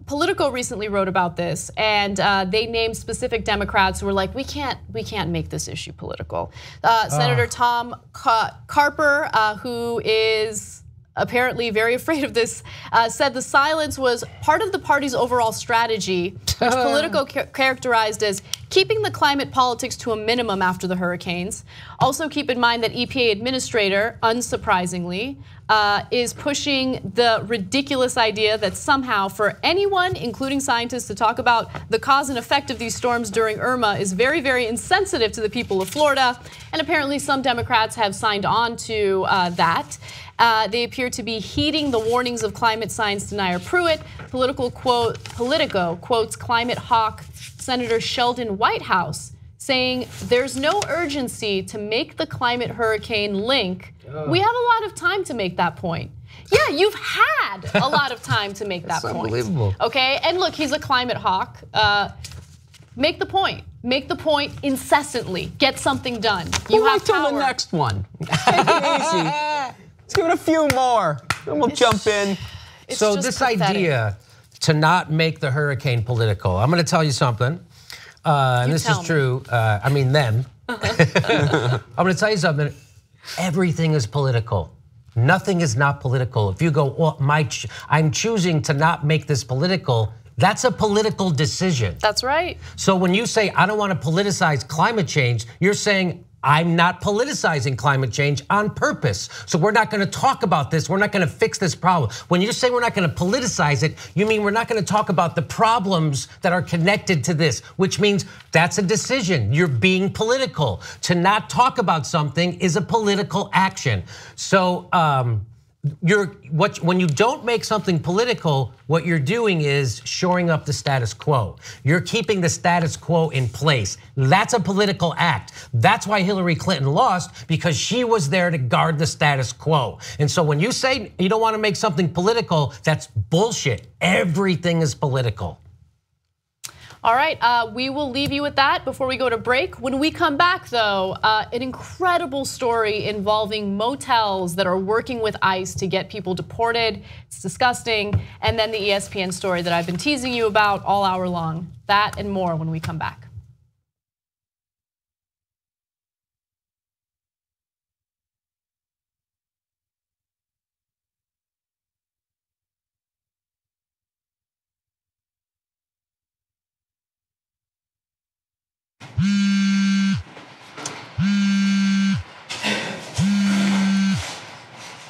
Politico recently wrote about this, and they named specific Democrats who were like, we can't make this issue political. Senator Tom Carper, who is apparently very afraid of this, said the silence was part of the party's overall strategy, which Politico characterized as keeping the climate politics to a minimum after the hurricanes. Also keep in mind that EPA administrator, unsurprisingly, is pushing the ridiculous idea that somehow for anyone, including scientists, to talk about the cause and effect of these storms during Irma is very, very insensitive to the people of Florida. And apparently some Democrats have signed on to that. They appear to be heeding the warnings of climate science denier Pruitt. Politico quotes climate hawk Senator Sheldon Whitehouse, saying there's no urgency to make the climate hurricane link. We have a lot of time to make that point. Yeah, you've had a lot of time to make that point. Unbelievable. Okay, and look, he's a climate hawk. Make the point. Make the point incessantly. Get something done. You have till power. the next one. Take it easy. Let's give it a few more, then we'll jump in. So this idea to not make the hurricane political, I'm gonna tell you something, and this is true, I mean them. I'm gonna tell you something, everything is political. Nothing is not political. If you go, well, I'm choosing to not make this political, that's a political decision. That's right. So when you say, I don't want to politicize climate change, you're saying, I'm not politicizing climate change on purpose. So we're not gonna talk about this. We're not gonna fix this problem. When you say we're not gonna politicize it, you mean we're not gonna talk about the problems that are connected to this, which means that's a decision. You're being political. To not talk about something is a political action. So when you don't make something political, what you're doing is shoring up the status quo. You're keeping the status quo in place. That's a political act. That's why Hillary Clinton lost, because she was there to guard the status quo. And so when you say you don't want to make something political, that's bullshit. Everything is political. All right, we will leave you with that before we go to break. When we come back though, an incredible story involving motels that are working with ICE to get people deported. It's disgusting. And then the ESPN story that I've been teasing you about all hour long. That and more when we come back.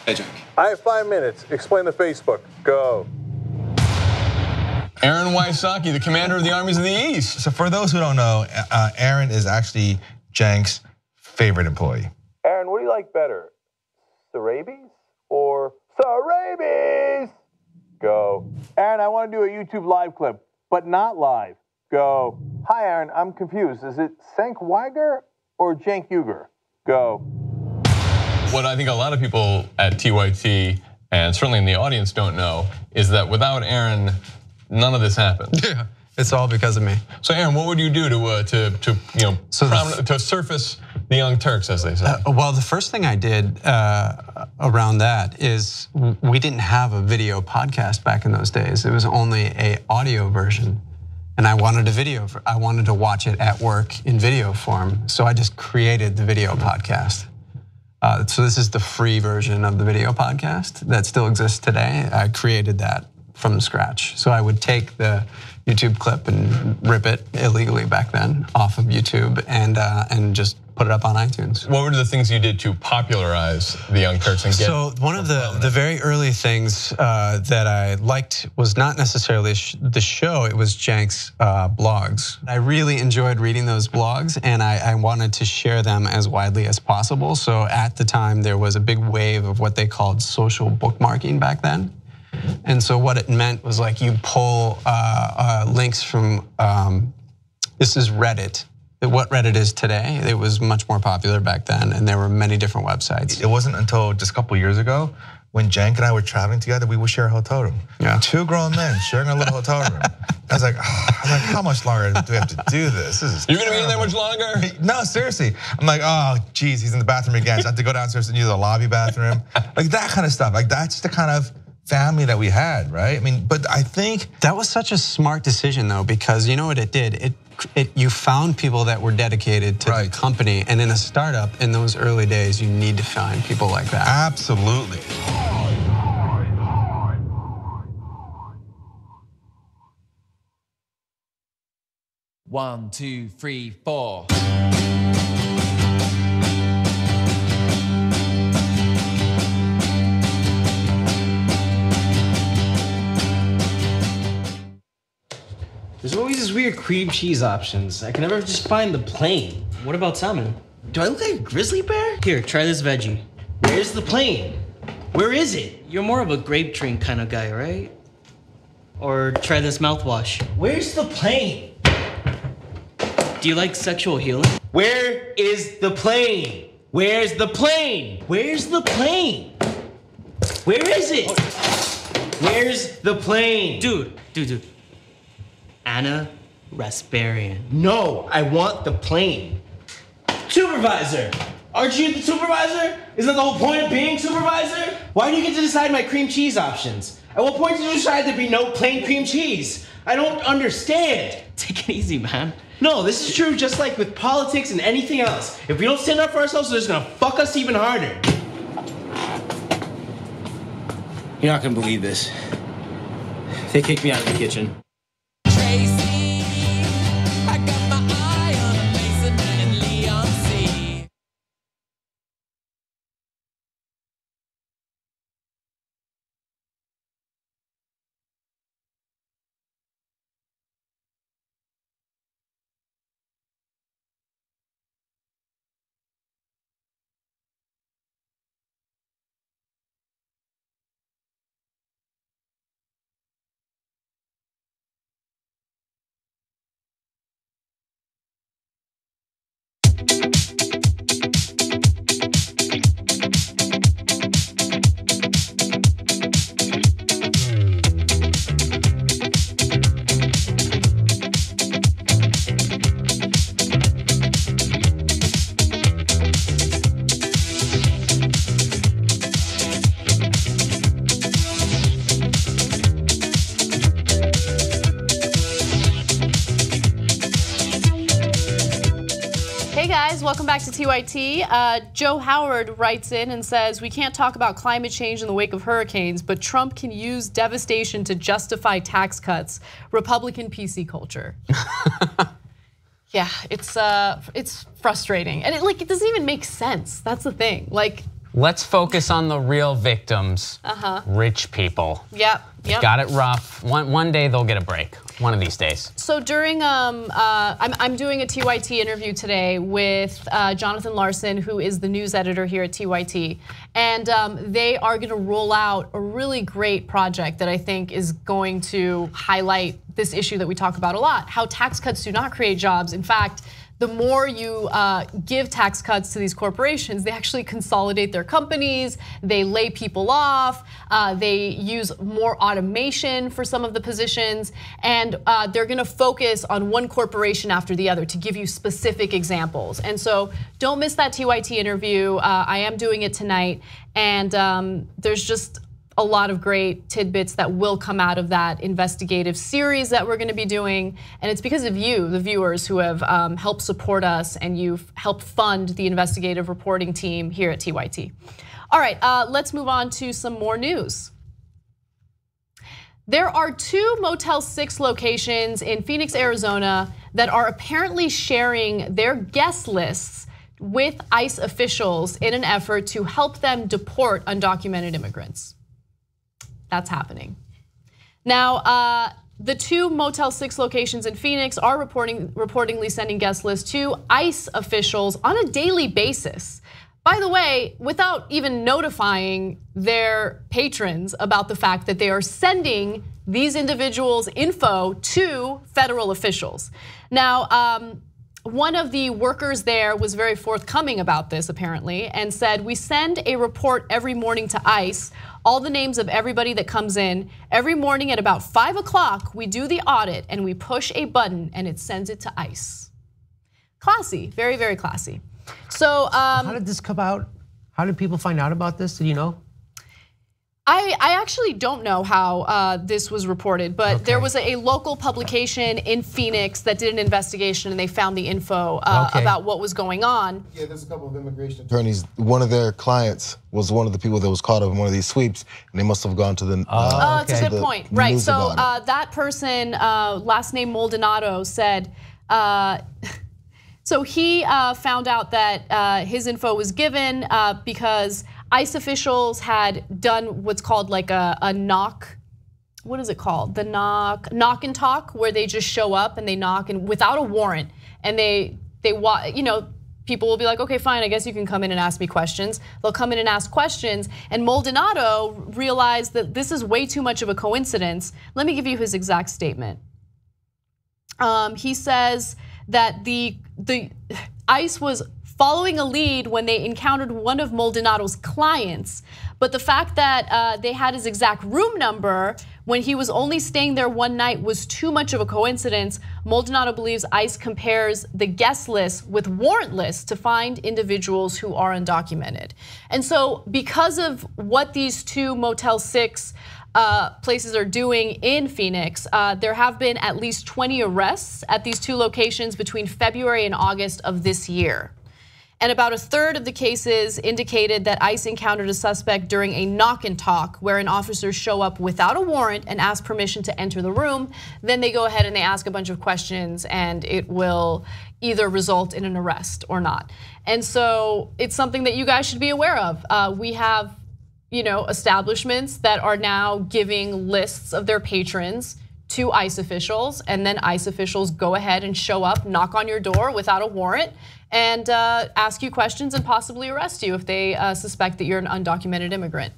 Hey, Jack. I have 5 minutes. Explain the Facebook. Go. Aaron Wysocki, the commander of the armies of the East. So for those who don't know, Aaron is actually Cenk's favorite employee. Aaron, what do you like better? Sarabies or Sarabies? Go. Aaron, I want to do a YouTube live clip, but not live. Go. Hi, Aaron, I'm confused. Is it Cenk Uygur or Cenk Uygur? Go. What I think a lot of people at TYT and certainly in the audience don't know is that without Aaron, none of this happened. Yeah, it's all because of me. So Aaron, what would you do to surface the Young Turks, as they say? Well, the first thing I did around that is we didn't have a video podcast back in those days. It was only an audio version. And I wanted a video, I wanted to watch it at work in video form. So I just created the video podcast. So this is the free version of the video podcast that still exists today. I created that from scratch. So I would take the YouTube clip and rip it illegally back then off of YouTube and just put it up on iTunes. What were the things you did to popularize the Young Turks and get? So one of the very early things that I liked was not necessarily the show, it was Cenk's blogs. I really enjoyed reading those blogs and I wanted to share them as widely as possible. So at the time there was a big wave of what they called social bookmarking back then. And so what it meant was like you pull links from, this is Reddit. What Reddit is today, it was much more popular back then, and there were many different websites. It wasn't until just a couple years ago when Cenk and I were traveling together, we would share a hotel room. Yeah. 2 grown men sharing a little hotel room. I was like, how much longer do we have to do this? This is You're gonna be in there much longer? No, seriously. I'm like, oh, geez, he's in the bathroom again. So I have to go downstairs and use the lobby bathroom. Like that kind of stuff. Like that's the kind of family that we had, right? I mean, but I think that was such a smart decision though, because you know what it did? You found people that were dedicated to the company, and in a startup in those early days, you need to find people like that. Absolutely. One, two, three, four. There's always these weird cream cheese options. I can never just find the plain. What about salmon? Do I look like a grizzly bear? Here, try this veggie. Where's the plain? Where is it? You're more of a grape drink kind of guy, right? Or try this mouthwash. Where's the plain? Do you like sexual healing? Where is the plain? Where's the plain? Where's the plain? Where is it? Where's the plain? Dude. Anna Rasparian. No, I want the plane. Supervisor! Aren't you the supervisor? Isn't that the whole point of being supervisor? Why do you get to decide my cream cheese options? At what point did you decide there'd be no plain cream cheese? I don't understand. Take it easy, man. No, this is true just like with politics and anything else. If we don't stand up for ourselves, they're just gonna fuck us even harder. You're not gonna believe this. They kicked me out of the kitchen. Welcome back to TYT. Joe Howard writes in and says, we can't talk about climate change in the wake of hurricanes, but Trump can use devastation to justify tax cuts. Republican PC culture. Yeah, it's frustrating. And it doesn't even make sense. That's the thing. Let's focus on the real victims, rich people. Yep. Got it rough. One day they'll get a break, one of these days. So during, I'm doing a TYT interview today with Jonathan Larson, who is the news editor here at TYT. And they are gonna roll out a really great project that I think is going to highlight this issue that we talk about a lot, how tax cuts do not create jobs. In fact, the more you give tax cuts to these corporations, they actually consolidate their companies, they lay people off, they use more automation for some of the positions, and they're gonna focus on one corporation after the other to give you specific examples. And so don't miss that TYT interview. I am doing it tonight, and there's just a lot of great tidbits that will come out of that investigative series that we're gonna be doing. And it's because of you, the viewers, who have helped support us, and you've helped fund the investigative reporting team here at TYT. All right, let's move on to some more news. There are 2 Motel 6 locations in Phoenix, Arizona that are apparently sharing their guest lists with ICE officials in an effort to help them deport undocumented immigrants. That's happening. Now, the 2 Motel 6 locations in Phoenix are reportedly sending guest lists to ICE officials on a daily basis. By the way, without even notifying their patrons about the fact that they are sending these individuals' info to federal officials. Now, one of the workers there was very forthcoming about this, apparently, and said, we send a report every morning to ICE, all the names of everybody that comes in. Every morning at about 5 o'clock, we do the audit and we push a button and it sends it to ICE. Classy, very, very classy. So how did this come out? How did people find out about this? Do you know? I actually don't know how this was reported, but there was a local publication in Phoenix that did an investigation, and they found the info about what was going on. Yeah, there's a couple of immigration attorneys. One of their clients was one of the people that was caught up in one of these sweeps, and they must have gone to the. That's a good point, right? So that person, last name Maldonado, said. So he found out that his info was given because ICE officials had done what's called like a knock. What is it called? The knock and talk, where they just show up and they knock and without a warrant, and people will be like, okay, fine, I guess you can come in and ask me questions. They'll come in and ask questions, and Maldonado realized that this is way too much of a coincidence. Let me give you his exact statement. He says that the ICE was following a lead when they encountered one of Maldonado's clients, but the fact that they had his exact room number when he was only staying there one night was too much of a coincidence. Maldonado believes ICE compares the guest list with warrant lists to find individuals who are undocumented. And so because of what these 2 Motel 6 places are doing in Phoenix, there have been at least 20 arrests at these 2 locations between February and August of this year. And about a third of the cases indicated that ICE encountered a suspect during a knock and talk, where an officer show up without a warrant and ask permission to enter the room. Then they go ahead and they ask a bunch of questions, and it will either result in an arrest or not. And so it's something that you guys should be aware of. We have establishments that are now giving lists of their patrons to ICE officials, and then ICE officials go ahead and show up, knock on your door without a warrant, and ask you questions and possibly arrest you if they suspect that you're an undocumented immigrant.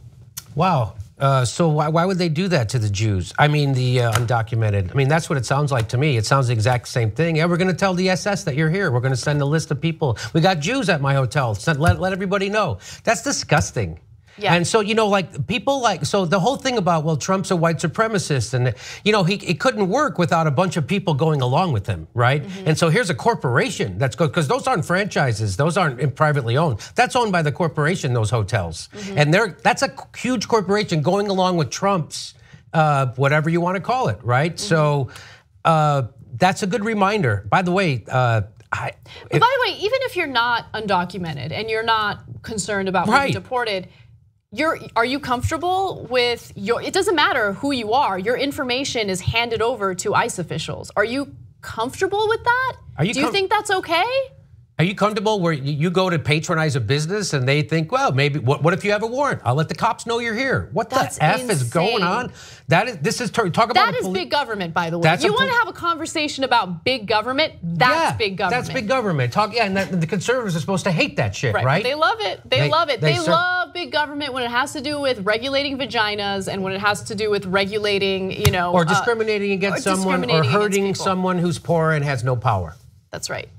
Wow, So why would they do that to the Jews? I mean, the undocumented. I mean, that's what it sounds like to me. It sounds the exact same thing. Yeah, we're going to tell the SS that you're here. We're going to send a list of people. We got Jews at my hotel. Let everybody know. That's disgusting. Yeah. And so, like people so the whole thing about, well, Trump's a white supremacist and, it couldn't work without a bunch of people going along with him, right? And so here's a corporation that's good, because those aren't franchises. Those aren't privately owned. That's owned by the corporation, those hotels. And that's a huge corporation going along with Trump's, whatever you want to call it, right? So that's a good reminder. By the way, by the way, even if you're not undocumented and you're not concerned about being deported, are you comfortable with it doesn't matter who you are, your information is handed over to ICE officials. Are you comfortable with that? Do you think that's okay? Are you comfortable where you go to patronize a business and they think, well, maybe, what if you have a warrant? I'll let the cops know you're here. What the F is going on? Talk about that is big government, by the way. You want to have a conversation about big government? That's big government. That's big government. And the conservatives are supposed to hate that shit, right? They love it. They love it. They love big government when it has to do with regulating vaginas and when it has to do with regulating, or discriminating against someone or hurting someone who's poor and has no power. That's right.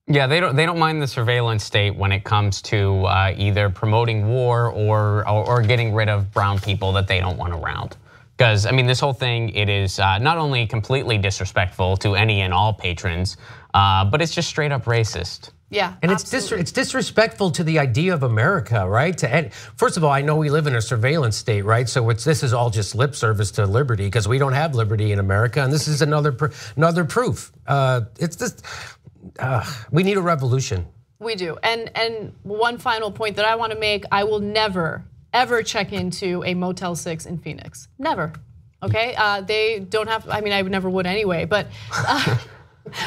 Yeah, they don't mind the surveillance state when it comes to either promoting war or getting rid of brown people that they don't want around. Because I mean, this whole thing, it is not only completely disrespectful to any and all patrons, but it's just straight up racist. Yeah, and it's disrespectful to the idea of America, right? First of all, I know we live in a surveillance state, right? So this is all just lip service to liberty because we don't have liberty in America, and this is another proof. It's just. We need a revolution. We do. And one final point that I want to make, I will never, ever check into a Motel 6 in Phoenix. Never, okay? They don't have, I mean, I never would anyway, but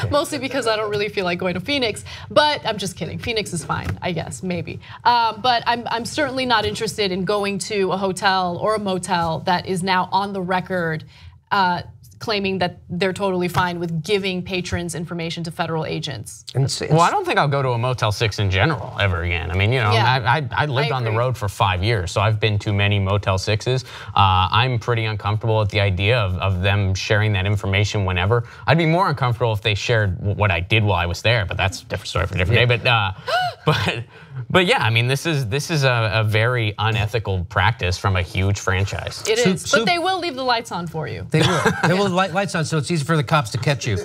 mostly because I don't really feel like going to Phoenix. But I'm just kidding, Phoenix is fine, I guess, maybe. But I'm certainly not interested in going to a hotel or a motel that is now on the record claiming that they're totally fine with giving patrons information to federal agents. Well, I don't think I'll go to a Motel 6 in general ever again. I mean, I lived on the road for 5 years, so I've been to many Motel 6s. I'm pretty uncomfortable with the idea of them sharing that information whenever. I'd be more uncomfortable if they shared what I did while I was there, but that's a different story for a different day. But yeah, I mean, this is a very unethical practice from a huge franchise. It is, but they will leave the lights on for you. They will. They will lights on, so it's easy for the cops to catch you.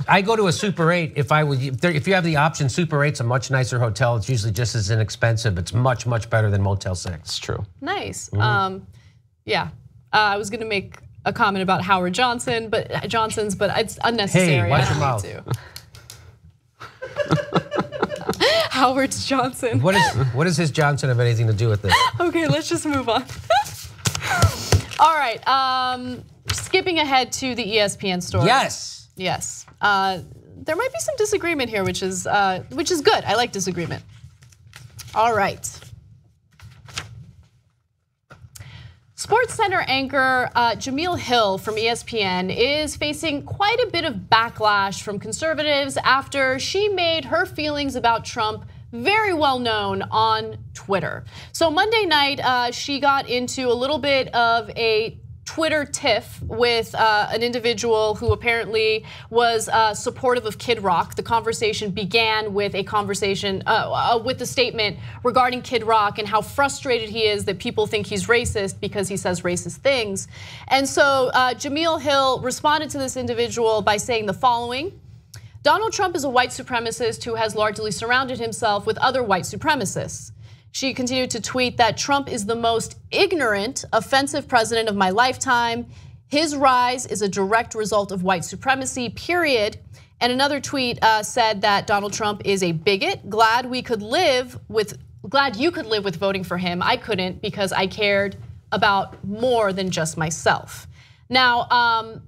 I go to a Super 8 if you have the option. Super 8's a much nicer hotel. It's usually just as inexpensive. It's much better than Motel 6. It's true. Nice. Yeah, I was gonna make a comment about Howard Johnson's, but it's unnecessary. Hey, watch your mouth. Howard's Johnson. What does his Johnson have anything to do with this? Okay, let's just move on. All right, skipping ahead to the ESPN story. Yes. Yes. There might be some disagreement here, which is good. I like disagreement. All right. SportsCenter anchor Jameel Hill from ESPN is facing quite a bit of backlash from conservatives after she made her feelings about Trump very well known on Twitter. So Monday night, she got into a little bit of a Twitter tiff with an individual who apparently was supportive of Kid Rock. The conversation began with a conversation with a statement regarding Kid Rock and how frustrated he is that people think he's racist because he says racist things. And so Jameel Hill responded to this individual by saying the following: Donald Trump is a white supremacist who has largely surrounded himself with other white supremacists. She continued to tweet that Trump is the most ignorant, offensive president of my lifetime. His rise is a direct result of white supremacy, period. And another tweet said that Donald Trump is a bigot. Glad you could live with voting for him. I couldn't because I cared about more than just myself. Now,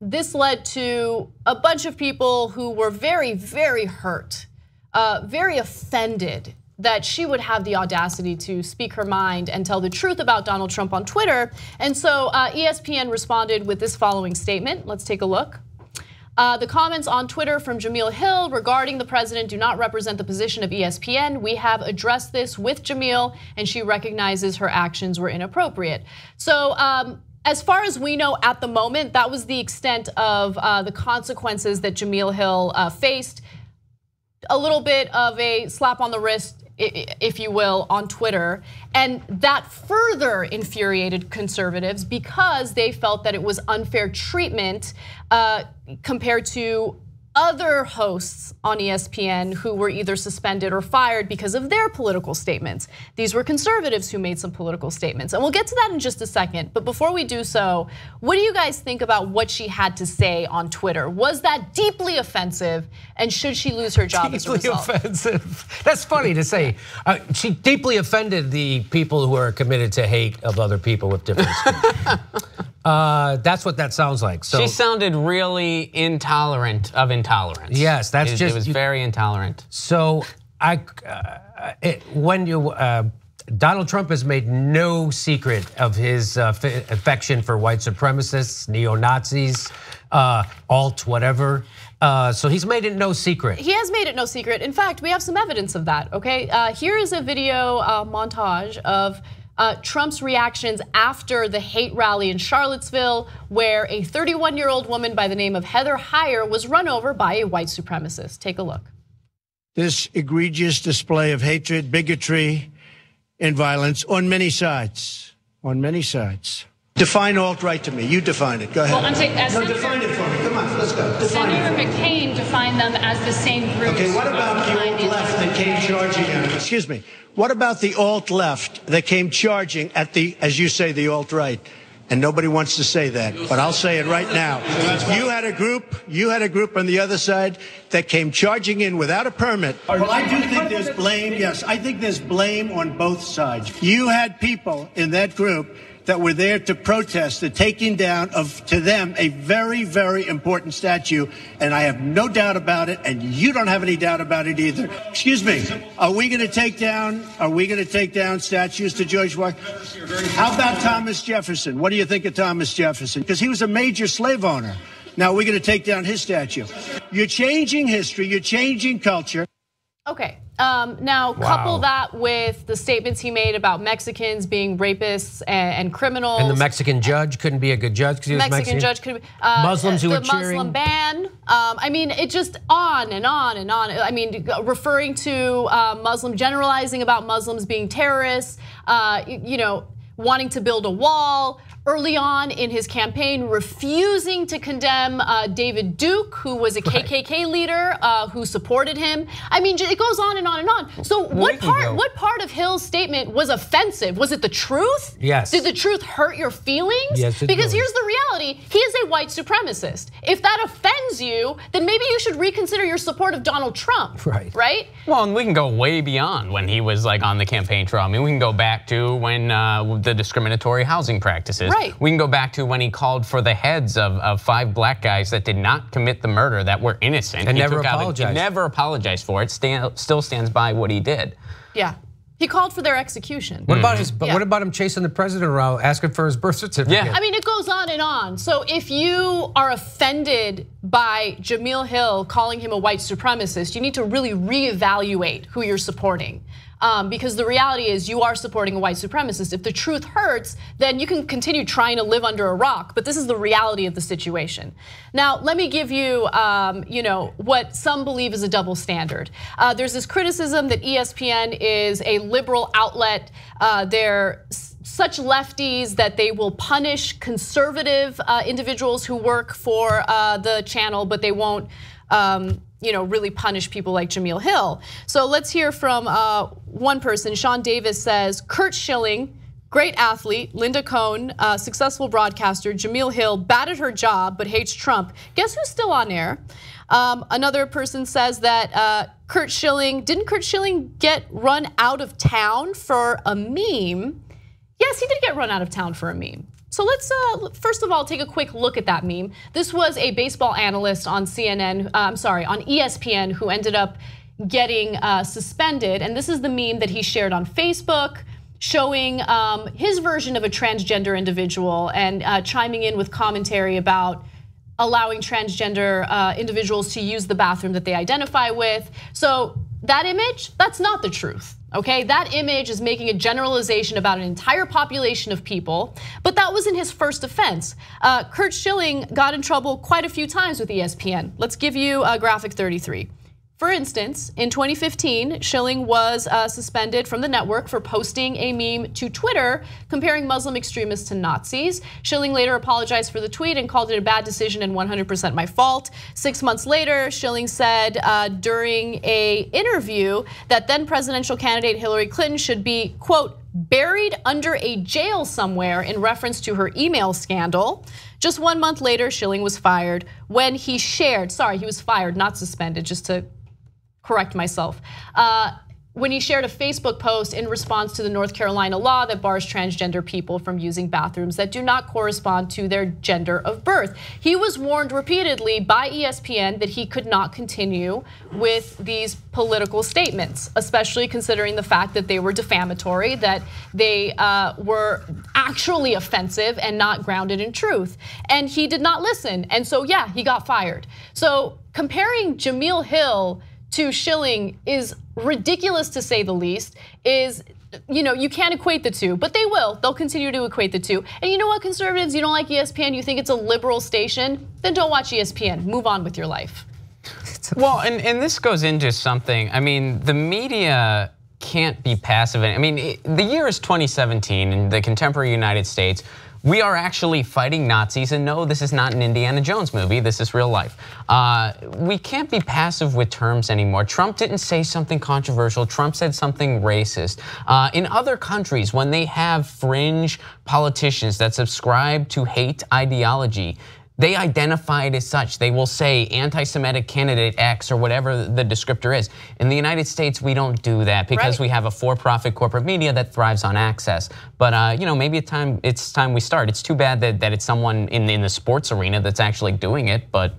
this led to a bunch of people who were very, very hurt, very offended that she would have the audacity to speak her mind and tell the truth about Donald Trump on Twitter. And so ESPN responded with this following statement. Let's take a look. The comments on Twitter from Jamil Hill regarding the president do not represent the position of ESPN. We have addressed this with Jamil, and she recognizes her actions were inappropriate. So as far as we know at the moment, that was the extent of the consequences that Jamil Hill faced. A little bit of a slap on the wrist, if you will, on Twitter. And that further infuriated conservatives because they felt that it was unfair treatment compared to other hosts on ESPN who were either suspended or fired because of their political statements. These were conservatives who made some political statements. And we'll get to that in just a second. But before we do so, what do you guys think about what she had to say on Twitter? Was that deeply offensive? And should she lose her job as a result? Deeply offensive. That's funny to say. She deeply offended the people who are committed to hate of other people with different skins. That's what that sounds like. So she sounded really intolerant of intolerance. Yes, that's it was very intolerant. So Donald Trump has made no secret of his affection for white supremacists, neo-Nazis, alt whatever. So he's made it no secret. He has made it no secret. In fact, we have some evidence of that, okay? Here is a video montage of Trump's reactions after the hate rally in Charlottesville, where a 31-year-old woman by the name of Heather Heyer was run over by a white supremacist. Take a look. This egregious display of hatred, bigotry, and violence on many sides. On many sides. Define alt-right to me. You define it. Go ahead. Well, I'm saying, define it for me. Come on, let's go. Define Senator McCain defined them as the same group. Okay, what about the alt-left that came charging at it? Excuse me. What about the alt-left that came charging at the, as you say, the alt-right? And nobody wants to say that, but I'll say it right now. You had a group on the other side that came charging in without a permit. Well, I do think there's blame. Yes, I think there's blame on both sides. You had people in that group that were there to protest the taking down of, to them, a very, very important statue. And I have no doubt about it, and you don't have any doubt about it either. Excuse me, are we going to take down statues to George Washington? How about Thomas Jefferson? What do you think of Thomas Jefferson? Because he was a major slave owner. Now we're going to take down his statue. You're changing history, you're changing culture. Okay, now couple that with the statements he made about Mexicans being rapists and criminals. And the Mexican judge couldn't be a good judge because he was Mexican. Judge could be, Muslims who were cheering. The Muslim ban. I mean, it just on and on and on. I mean, referring to Muslim, generalizing about Muslims being terrorists, you know, wanting to build a wall. Early on in his campaign, refusing to condemn David Duke, who was a KKK leader who supported him. I mean, it goes on and on and on. So what part of Hill's statement was offensive? Was it the truth? Yes. Did the truth hurt your feelings? Yes, it Because does. here's the reality, he is a white supremacist. If that offends you, then maybe you should reconsider your support of Donald Trump, right? Well, and we can go way beyond when he was like on the campaign trail. I mean, we can go back to when the discriminatory housing practices. Right. We can go back to when he called for the heads of 5 black guys that did not commit the murder, that were innocent. And he never apologized. Never apologized for it, still stands by what he did. Yeah. He called for their execution. What about what about him chasing the president around, asking for his birth certificate? Yeah. I mean, it goes on and on. So if you are offended by Jamil Hill calling him a white supremacist, you need to really reevaluate who you're supporting. Because the reality is you are supporting a white supremacist. If the truth hurts, then you can continue trying to live under a rock, but this is the reality of the situation. Now, let me give you, you know, what some believe is a double standard. There's this criticism that ESPN is a liberal outlet. They're such lefties that they will punish conservative individuals who work for the channel, but they won't you know, really punish people like Jamil Hill. So let's hear from one person. Sean Davis says, Curt Schilling, great athlete. Linda Cohn, successful broadcaster. Jamil Hill, bad at her job, but hates Trump. Guess who's still on air? Another person says that Curt Schilling, didn't Curt Schilling get run out of town for a meme? Yes, he did get run out of town for a meme. So let's first of all take a quick look at that meme. This was a baseball analyst on CNN, on ESPN, who ended up getting suspended. And this is the meme that he shared on Facebook, showing his version of a transgender individual and chiming in with commentary about allowing transgender individuals to use the bathroom that they identify with. So that image, that's not the truth. Okay, that image is making a generalization about an entire population of people, but that wasn't his first offense. Curt Schilling got in trouble quite a few times with ESPN. Let's give you graphic 33. For instance, in 2015, Schilling was suspended from the network for posting a meme to Twitter comparing Muslim extremists to Nazis. Schilling later apologized for the tweet and called it a bad decision and 100% my fault. 6 months later, Schilling said during an interview that then presidential candidate Hillary Clinton should be, quote, buried under a jail somewhere in reference to her email scandal. Just 1 month later, Schilling was fired when he shared, sorry, he was fired, not suspended, just to correct myself. When he shared a Facebook post in response to the North Carolina law that bars transgender people from using bathrooms that do not correspond to their gender of birth. He was warned repeatedly by ESPN that he could not continue with these political statements, especially considering the fact that they were defamatory, that they were actually offensive and not grounded in truth. And he did not listen, and so yeah, he got fired. So comparing Jameel Hill to Schilling is ridiculous to say the least. You can't equate the two, but they will. They'll continue to equate the two. And you know what, conservatives, you don't like ESPN, you think it's a liberal station, then don't watch ESPN. Move on with your life. Well, and this goes into something, I mean, the media can't be passive. I mean, the year is 2017 in the contemporary United States. We are actually fighting Nazis, and no, this is not an Indiana Jones movie, this is real life. We can't be passive with terms anymore. Trump didn't say something controversial, Trump said something racist. In other countries, when they have fringe politicians that subscribe to hate ideology, they identify it as such. They will say anti-Semitic candidate X or whatever the descriptor is. In the United States, we don't do that because we have a for-profit corporate media that thrives on access. But maybe it's time we start. It's too bad that it's someone in the sports arena that's actually doing it, but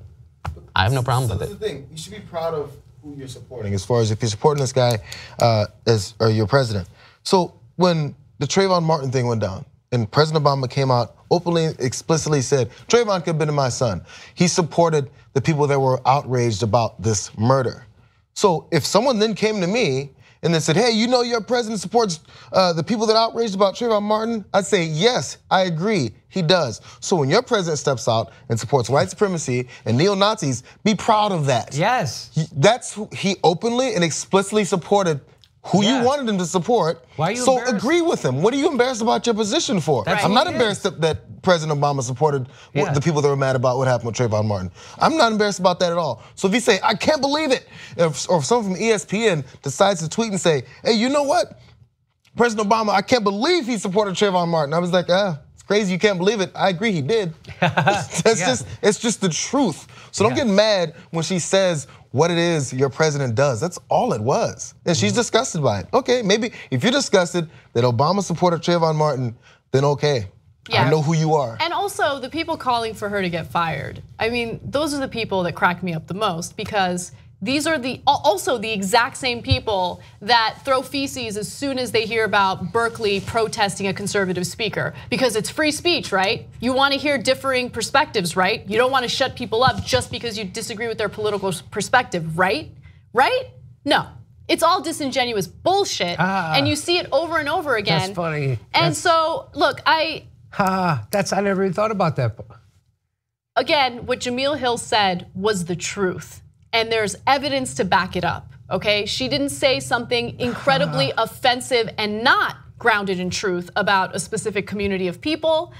I have no problem with it. That's the thing. You should be proud of who you're supporting as far as if you're supporting this guy or your president. So when the Trayvon Martin thing went down, and President Obama came out openly, explicitly said, Trayvon could have been my son. He supported the people that were outraged about this murder. So if someone then came to me and then said, hey, you know your president supports the people that are outraged about Trayvon Martin, I'd say, yes, I agree, he does. So when your president steps out and supports white supremacy and neo-Nazis, be proud of that. Yes. That's who he openly and explicitly supported who you wanted him to support. Why are you so embarrassed? Agree with him. What are you embarrassed about your position for? I'm not embarrassed that President Obama supported the people that were mad about what happened with Trayvon Martin. I'm not embarrassed about that at all. So if you say, I can't believe it, or if someone from ESPN decides to tweet and say, hey, you know what? President Obama, I can't believe he supported Trayvon Martin. I was like, it's crazy you can't believe it. I agree he did. It's just the truth. So don't get mad when she says what it is your president does. That's all it was. And she's disgusted by it. Okay, maybe if you're disgusted that Obama supported Trayvon Martin, then okay. I know who you are. And also the people calling for her to get fired. I mean, those are the people that crack me up the most because these are also the exact same people that throw feces as soon as they hear about Berkeley protesting a conservative speaker because it's free speech, right? You want to hear differing perspectives, right? You don't want to shut people up just because you disagree with their political perspective, right? Right? No. It's all disingenuous bullshit, and you see it over and over again. That's funny. And so, look, I never even thought about that. Again, what Jameel Hill said was the truth. And there's evidence to back it up, okay? She didn't say something incredibly offensive and not grounded in truth about a specific community of people.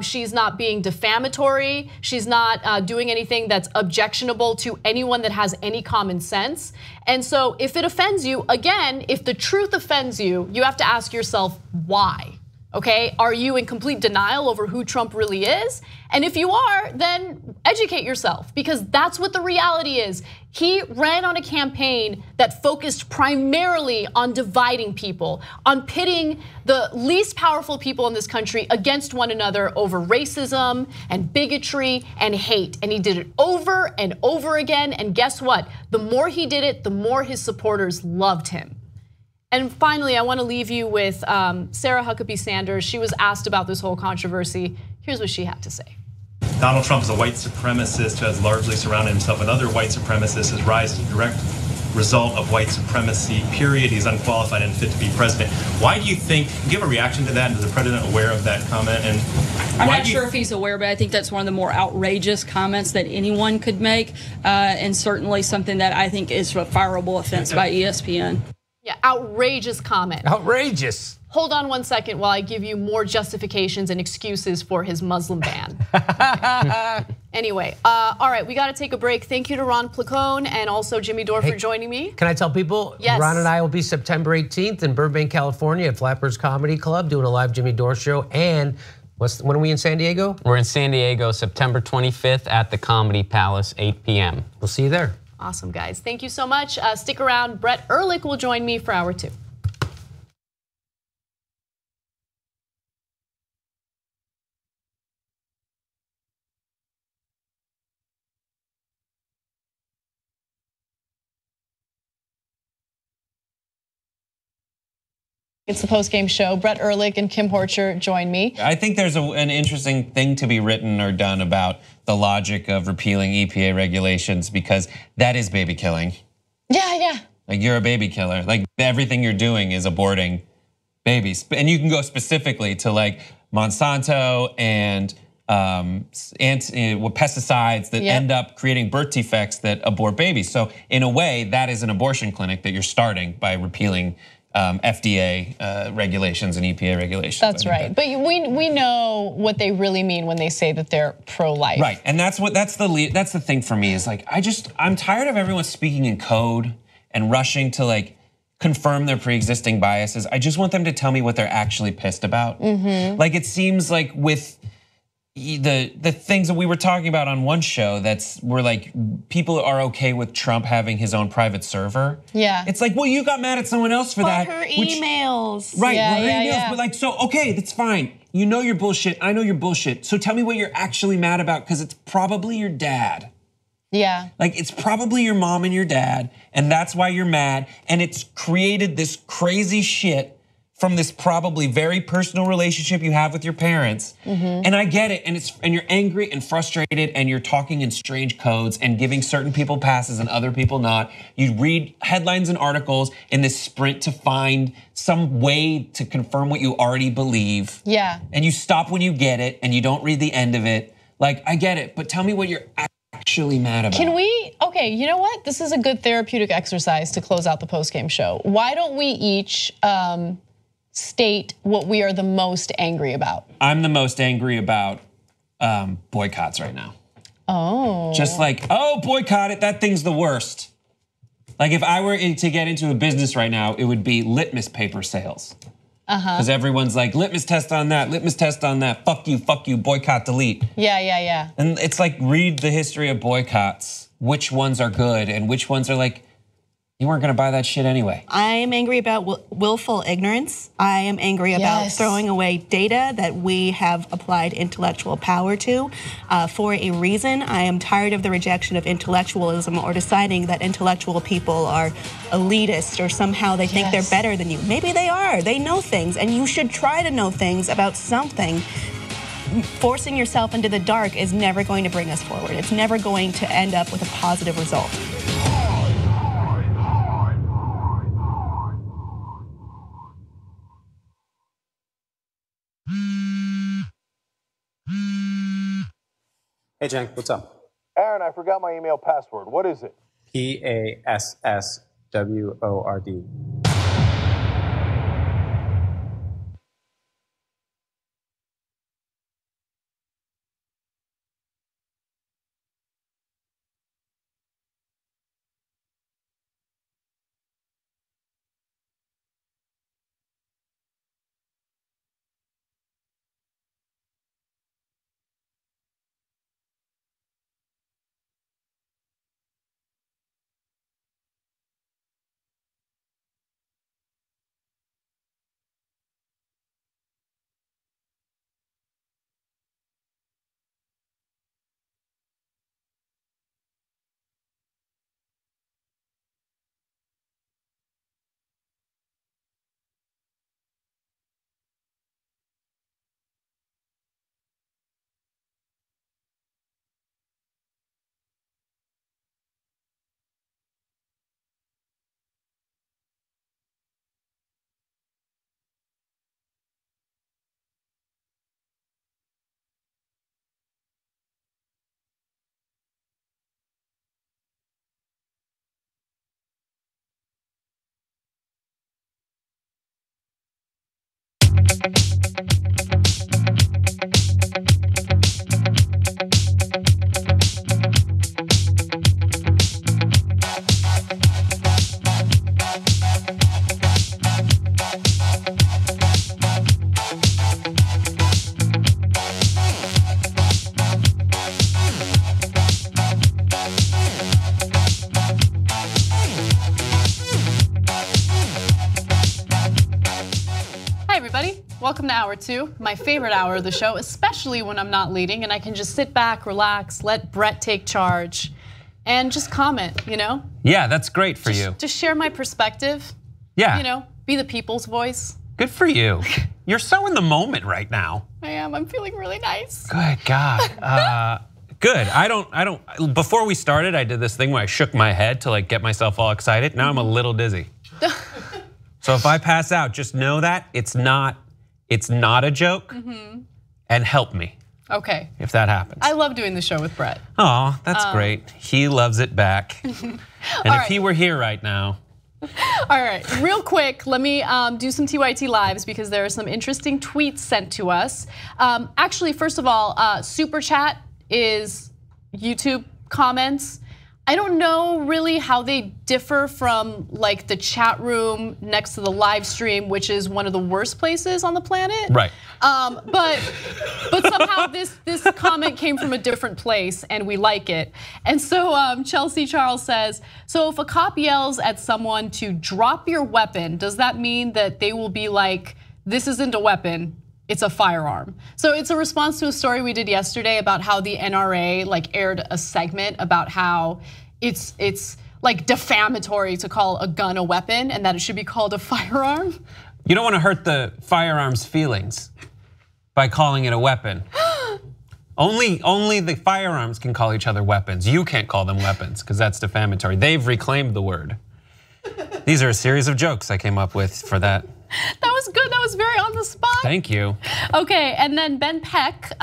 She's not being defamatory. She's not doing anything that's objectionable to anyone that has any common sense. And so if it offends you, again, if the truth offends you, you have to ask yourself why. Okay, are you in complete denial over who Trump really is? And if you are, then educate yourself because that's what the reality is. He ran on a campaign that focused primarily on dividing people, on pitting the least powerful people in this country against one another over racism and bigotry and hate. And he did it over and over again. And guess what? The more he did it, the more his supporters loved him. And finally, I want to leave you with Sarah Huckabee Sanders. She was asked about this whole controversy. Here's what she had to say. Donald Trump is a white supremacist who has largely surrounded himself with other white supremacists. His rise is a direct result of white supremacy, period. He's unqualified and fit to be president. Why do you think, do you have a reaction to that? Is the president aware of that comment? And I'm not sure if he's aware, but I think that's one of the more outrageous comments that anyone could make, and certainly something that I think is a fireable offense by ESPN. Yeah, outrageous comment. Outrageous. Hold on one second while I give you more justifications and excuses for his Muslim ban. Anyway, all right, we got to take a break. Thank you to Ron Placone and also Jimmy Dore for joining me. Can I tell people? Yes. Ron and I will be September 18th in Burbank, California at Flappers Comedy Club doing a live Jimmy Dore show. And when are we in San Diego? We're in San Diego, September 25th at the Comedy Palace, 8 p.m. We'll see you there. Awesome, guys. Thank you so much. Stick around. Brett Ehrlich will join me for hour 2. It's the post-game show. Brett Ehrlich and Kim Horcher join me. I think there's an interesting thing to be written or done about the logic of repealing EPA regulations, because that is baby killing. Yeah. Like, you're a baby killer. Like, everything you're doing is aborting babies. And you can go specifically to like Monsanto and pesticides that end up creating birth defects that abort babies. So in a way, that is an abortion clinic that you're starting by repealing FDA regulations and EPA regulations. That's right. But we know what they really mean when they say that they're pro-life. Right, and that's the thing for me is like, I'm tired of everyone speaking in code and rushing to like confirm their pre-existing biases. I just want them to tell me what they're actually pissed about. Like, it seems like with the things that we were talking about on one show, we're like, people are okay with Trump having his own private server. Yeah. It's like, well, you got mad at someone else for that. Her emails. Right, her emails, but like, so, okay, that's fine. You know you're bullshit, I know you're bullshit. So tell me what you're actually mad about, because it's probably your dad. Yeah. Like, it's probably your mom and your dad, and that's why you're mad. And it's created this crazy shit from this probably very personal relationship you have with your parents. And I get it, and you're angry and frustrated, and you're talking in strange codes and giving certain people passes and other people not. You read headlines and articles in this sprint to find some way to confirm what you already believe. Yeah. And you stop when you get it, and you don't read the end of it. Like, I get it, but tell me what you're actually mad about. Can we, okay, you know what? This is a good therapeutic exercise to close out the post-game show. Why don't we each state what we are the most angry about? I'm the most angry about boycotts right now. Oh. Just like, oh, boycott it, that thing's the worst. Like, if I were to get into a business right now, it would be litmus paper sales. Because everyone's like, litmus test on that, fuck you, boycott, delete. Yeah. And it's like, read the history of boycotts, which ones are good and which ones are like, you weren't gonna buy that shit anyway. I am angry about willful ignorance. I am angry about throwing away data that we have applied intellectual power to for a reason. I am tired of the rejection of intellectualism or deciding that intellectual people are elitist or somehow they think they're better than you. Maybe they are, they know things, and you should try to know things about something. Forcing yourself into the dark is never going to bring us forward. It's never going to end up with a positive result. Hey, Jen, what's up? Aaron, I forgot my email password. What is it? PASSWORD. Welcome to hour two, my favorite hour of the show, especially when I'm not leading and I can just sit back, relax, let Brett take charge, and just comment, you know? Yeah, that's great for you. Just share my perspective. Yeah. You know, be the people's voice. Good for you. You're so in the moment right now. I am. I'm feeling really nice. Good God. Good. I don't. Before we started, I did this thing where I shook my head to like get myself all excited. Now I'm a little dizzy. So if I pass out, just know that it's not a joke, and help me. Okay. If that happens. I love doing the show with Brett. Oh, that's great. He loves it back. And if he were here right now. All right, real quick, let me do some TYT lives because there are some interesting tweets sent to us. Actually, first of all, Super Chat is YouTube comments. I don't know really how they differ from like the chat room next to the live stream, which is one of the worst places on the planet. Right. But somehow this comment came from a different place and we like it. And so Chelsea Charles says, so if a cop yells at someone to drop your weapon, does that mean that they will be like, this isn't a weapon, it's a firearm? So it's a response to a story we did yesterday about how the NRA like aired a segment about how it's like defamatory to call a gun a weapon and that it should be called a firearm. You don't want to hurt the firearm's feelings by calling it a weapon. Only the firearms can call each other weapons. You can't call them weapons because that's defamatory. They've reclaimed the word. These are a series of jokes I came up with for that. That was good, that was very on the spot. Thank you. Okay, and then Ben Peck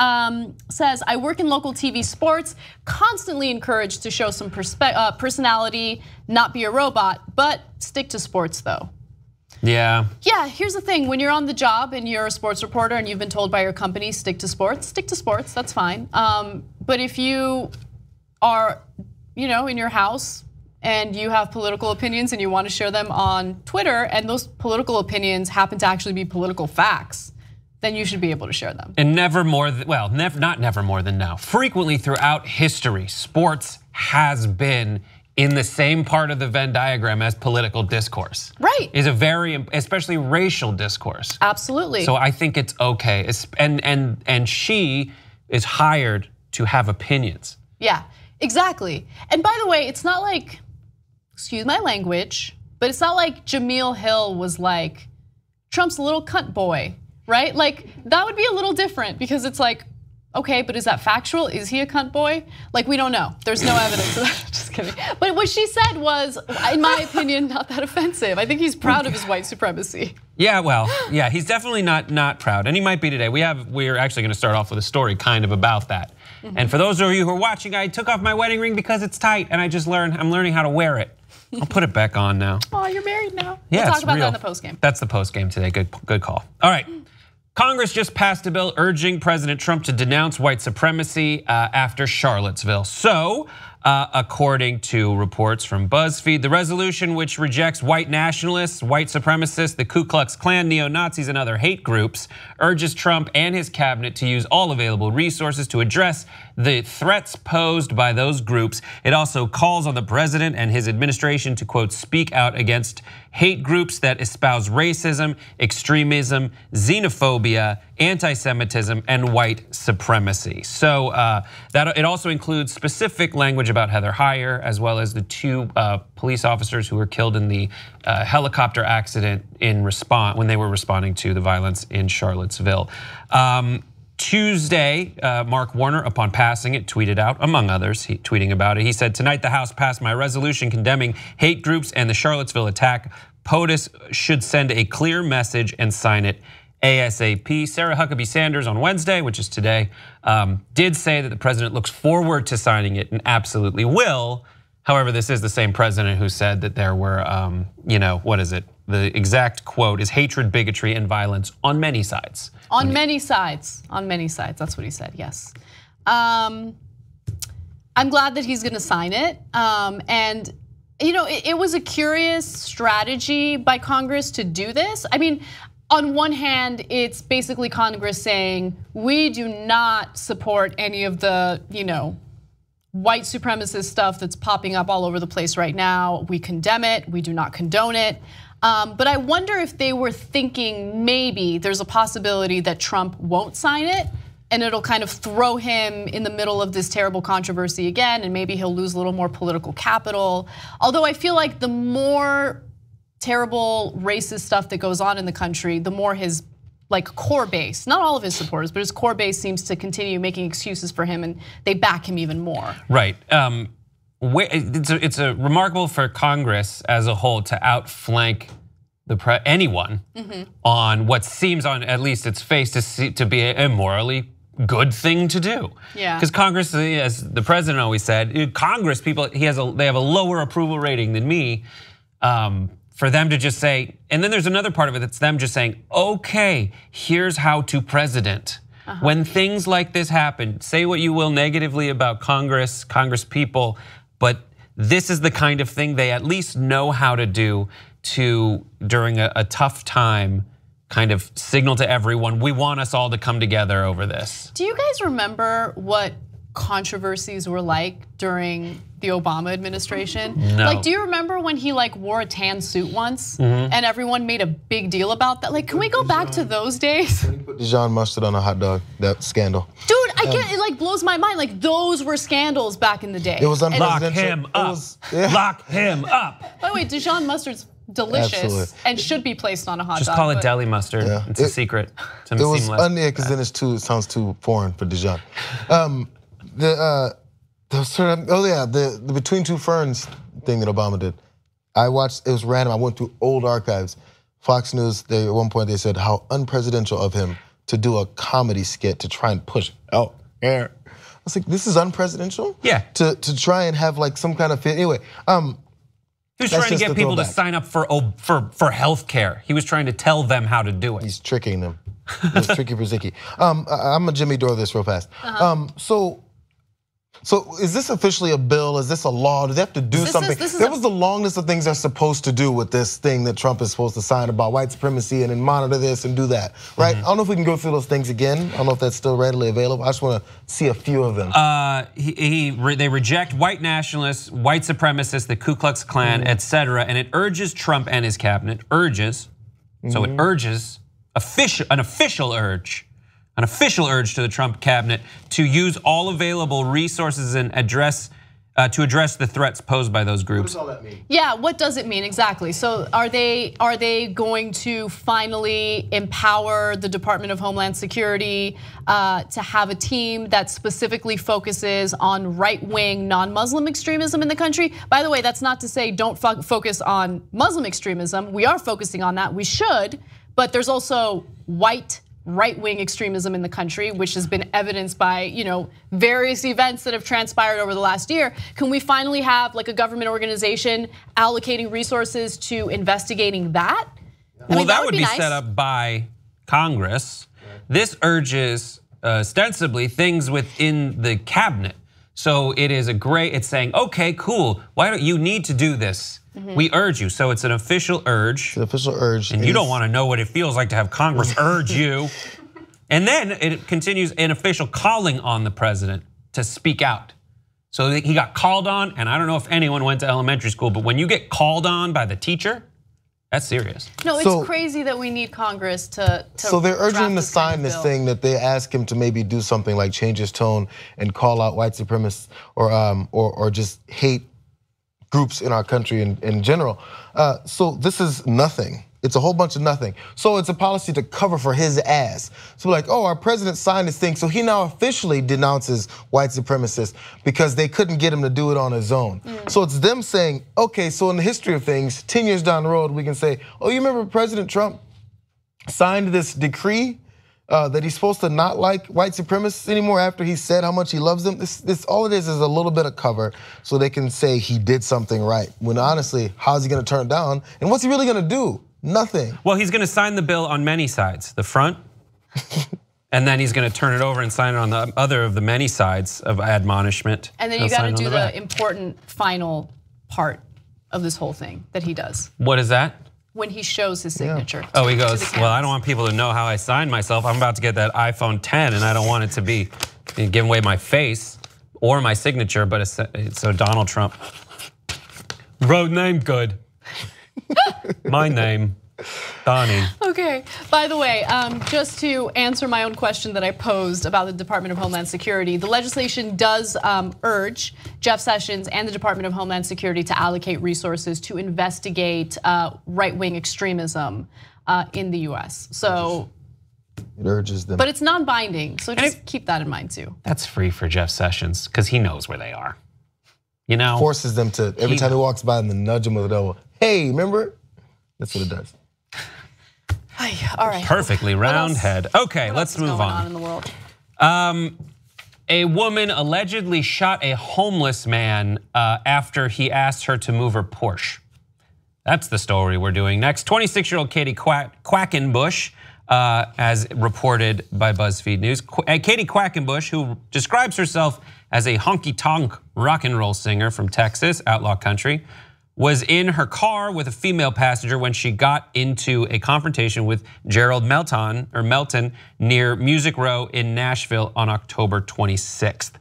says, I work in local TV sports, constantly encouraged to show some personality, not be a robot, but stick to sports though. Yeah. Yeah, here's the thing, when you're on the job and you're a sports reporter and you've been told by your company, stick to sports, that's fine. But if you are, in your house, and you have political opinions and you want to share them on Twitter, and those political opinions happen to actually be political facts, then you should be able to share them. And never more than, well, not never more than now. Frequently throughout history, sports has been in the same part of the Venn diagram as political discourse. Right. Is a very, especially racial discourse. Absolutely. So I think it's okay. And she is hired to have opinions. Yeah, exactly. And by the way, it's not like, excuse my language, but it's not like Jameel Hill was like, Trump's a little cunt boy, right? Like that would be a little different because it's like, okay, but is that factual? Is he a cunt boy? Like we don't know. There's no evidence of that. Just kidding. But what she said was, in my opinion, not that offensive. I think he's proud of his white supremacy. Yeah, well, yeah, he's definitely not proud, and he might be today. We're actually going to start off with a story kind of about that. And for those of you who are watching, I took off my wedding ring because it's tight, and I'm learning how to wear it. I'll put it back on now. Oh, you're married now. Yeah, we'll talk about real. that in the postgame. That's the postgame today. Good call. All right. Congress just passed a bill urging President Trump to denounce white supremacy after Charlottesville. So, according to reports from BuzzFeed, the resolution, which rejects white nationalists, white supremacists, the Ku Klux Klan, neo-Nazis, and other hate groups, urges Trump and his cabinet to use all available resources to address the threats posed by those groups. It also calls on the president and his administration to, quote, speak out against hate groups that espouse racism, extremism, xenophobia, anti-Semitism, and white supremacy. So that it also includes specific language about Heather Heyer, as well as the two police officers who were killed in the helicopter accident when they were responding to the violence in Charlottesville. Tuesday, Mark Warner, upon passing it, tweeted out, among others, tweeting about it. He said, tonight the House passed my resolution condemning hate groups and the Charlottesville attack. POTUS should send a clear message and sign it ASAP. Sarah Huckabee Sanders on Wednesday, which is today, did say that the president looks forward to signing it and absolutely will. However, this is the same president who said that there were, the exact quote is hatred, bigotry, and violence on many sides. On many sides, that's what he said, yes. I'm glad that he's gonna sign it. And it was a curious strategy by Congress to do this. I mean, on one hand, it's basically Congress saying, we do not support any of the, white supremacist stuff that's popping up all over the place right now. We condemn it, we do not condone it. But I wonder if they were thinking maybe there's a possibility that Trump won't sign it and it'll kind of throw him in the middle of this terrible controversy again, and maybe he'll lose a little more political capital. Although I feel like the more terrible racist stuff that goes on in the country, the more his core base, not all of his supporters, but his core base seems to continue making excuses for him, and they back him even more. Right. It's remarkable for Congress as a whole to outflank anyone on what seems, on at least its face, to be a morally good thing to do. Yeah. Because Congress, as the president always said, Congress people, they have a lower approval rating than me. For them to just say, and then there's another part of it that's them just saying, okay, here's how to president. When things like this happen, say what you will negatively about Congress people, but this is the kind of thing they at least know how to do to, during a tough time, kind of signal to everyone, we want us all to come together over this. Do you guys remember what controversies were like during the Obama administration? No. Do you remember when he wore a tan suit once and everyone made a big deal about that? Can we go back to those days? Put Dijon mustard on a hot dog, that scandal. Dude, I get it, blows my mind. Those were scandals back in the day. It was Lock him up. Lock him up. By the way, Dijon mustard's delicious. Absolutely. And should be placed on a hot dog. Just call it deli mustard. Yeah. It's a secret. It was because then it sounds too foreign for Dijon. The Between Two Ferns thing that Obama did. I watched, it was random. I went through old archives. Fox News, at one point they said how unpresidential of him to do a comedy skit to try and push out air. I was like, this is unpresidential? Yeah. To try and have some kind of fit. Anyway, he was trying to get people to sign up for health care. He was trying to tell them how to do it. He's tricking them. It's tricky for Ziki. I'm gonna Jimmy Dore this real fast. So is this officially a bill? Is this a law? Do they have to do something? There was the long list of things they're supposed to do with this thing that Trump is supposed to sign about white supremacy and then monitor this and do that, right? I don't know if we can go through those things again. I don't know if that's still readily available. I just want to see a few of them. They reject white nationalists, white supremacists, the Ku Klux Klan, etc., and it urges Trump and his cabinet, so it urges an official urge to the Trump cabinet to use all available resources and to address the threats posed by those groups. What does all that mean? Yeah, what does it mean exactly? So are they going to finally empower the Department of Homeland Security to have a team that specifically focuses on right-wing non-Muslim extremism in the country? By the way, that's not to say don't focus on Muslim extremism. We are focusing on that, we should, but there's also right-wing extremism in the country, which has been evidenced by various events that have transpired over the last year. Can we finally have a government organization allocating resources to investigating that? Well, that would be nice. Set up by Congress. This urges ostensibly things within the cabinet. So it is it's saying, okay, cool. Why don't you need to do this? We urge you. So it's an official urge. It's an official urge. And you don't want to know what it feels like to have Congress urge you. And then it continues an official calling on the president to speak out. So he got called on, and I don't know if anyone went to elementary school, but when you get called on by the teacher, that's serious. No, it's crazy that we need Congress to So they're urging him to sign this thing that they ask him to maybe do something like change his tone and call out white supremacists or just hate groups in our country in general. So this is nothing. It's a whole bunch of nothing. So it's a policy to cover for his ass. So our president signed this thing, so he now officially denounces white supremacists because they couldn't get him to do it on his own. So it's them saying, okay, so in the history of things, 10 years down the road, we can say, oh, you remember President Trump signed this decree that he's supposed to not like white supremacists anymore after he said how much he loves them. This all it is a little bit of cover so they can say he did something right. When honestly, how's he gonna turn it down? And what's he really gonna do? Nothing. Well, he's going to sign the bill on many sides. The front, and then he's going to turn it over and sign it on the other of the many sides of admonishment. And then you got to do the important final part of this whole thing that he does. What is that? When he shows his signature. Oh, he goes, well, I don't want people to know how I signed myself. I'm about to get that iPhone 10 and I don't want it to be giving away my face or my signature, but it's so Donald Trump. Road name good. My name, Donnie. Okay, by the way, just to answer my own question that I posed about the Department of Homeland Security, the legislation does urge Jeff Sessions and the Department of Homeland Security to allocate resources to investigate right-wing extremism in the US. So it urges them. But it's non-binding, so just keep that in mind too. That's free for Jeff Sessions, because he knows where they are. You know? Forces them to, every time he walks by, and then nudge him with the elbow. Hey, remember? That's what it does. All right. Perfectly round head. Okay, let's move on. In the world? A woman allegedly shot a homeless man after he asked her to move her Porsche. That's the story we're doing next. 26-year-old Katie Quackenbush, as reported by BuzzFeed News. Katie Quackenbush, who describes herself as a honky-tonk rock and roll singer from Texas, outlaw country, was in her car with a female passenger when she got into a confrontation with Gerald Melton near Music Row in Nashville on October 26th.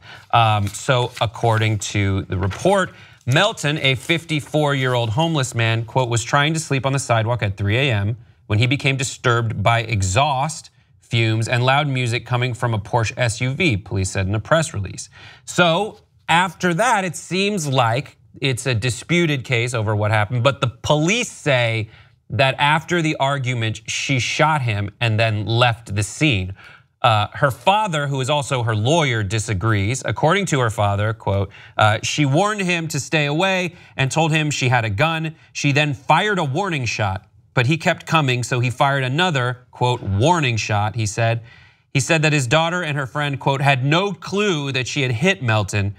So according to the report, Melton, a 54-year-old homeless man, quote, was trying to sleep on the sidewalk at 3 a.m. when he became disturbed by exhaust fumes and loud music coming from a Porsche SUV, police said in a press release. So after that, it seems like it's a disputed case over what happened, but the police say that after the argument, she shot him and then left the scene. Her father, who is also her lawyer, disagrees. According to her father, quote, she warned him to stay away and told him she had a gun. She then fired a warning shot, but he kept coming, so he fired another, quote, warning shot, he said. He said that his daughter and her friend, quote, had no clue that she had hit Melton,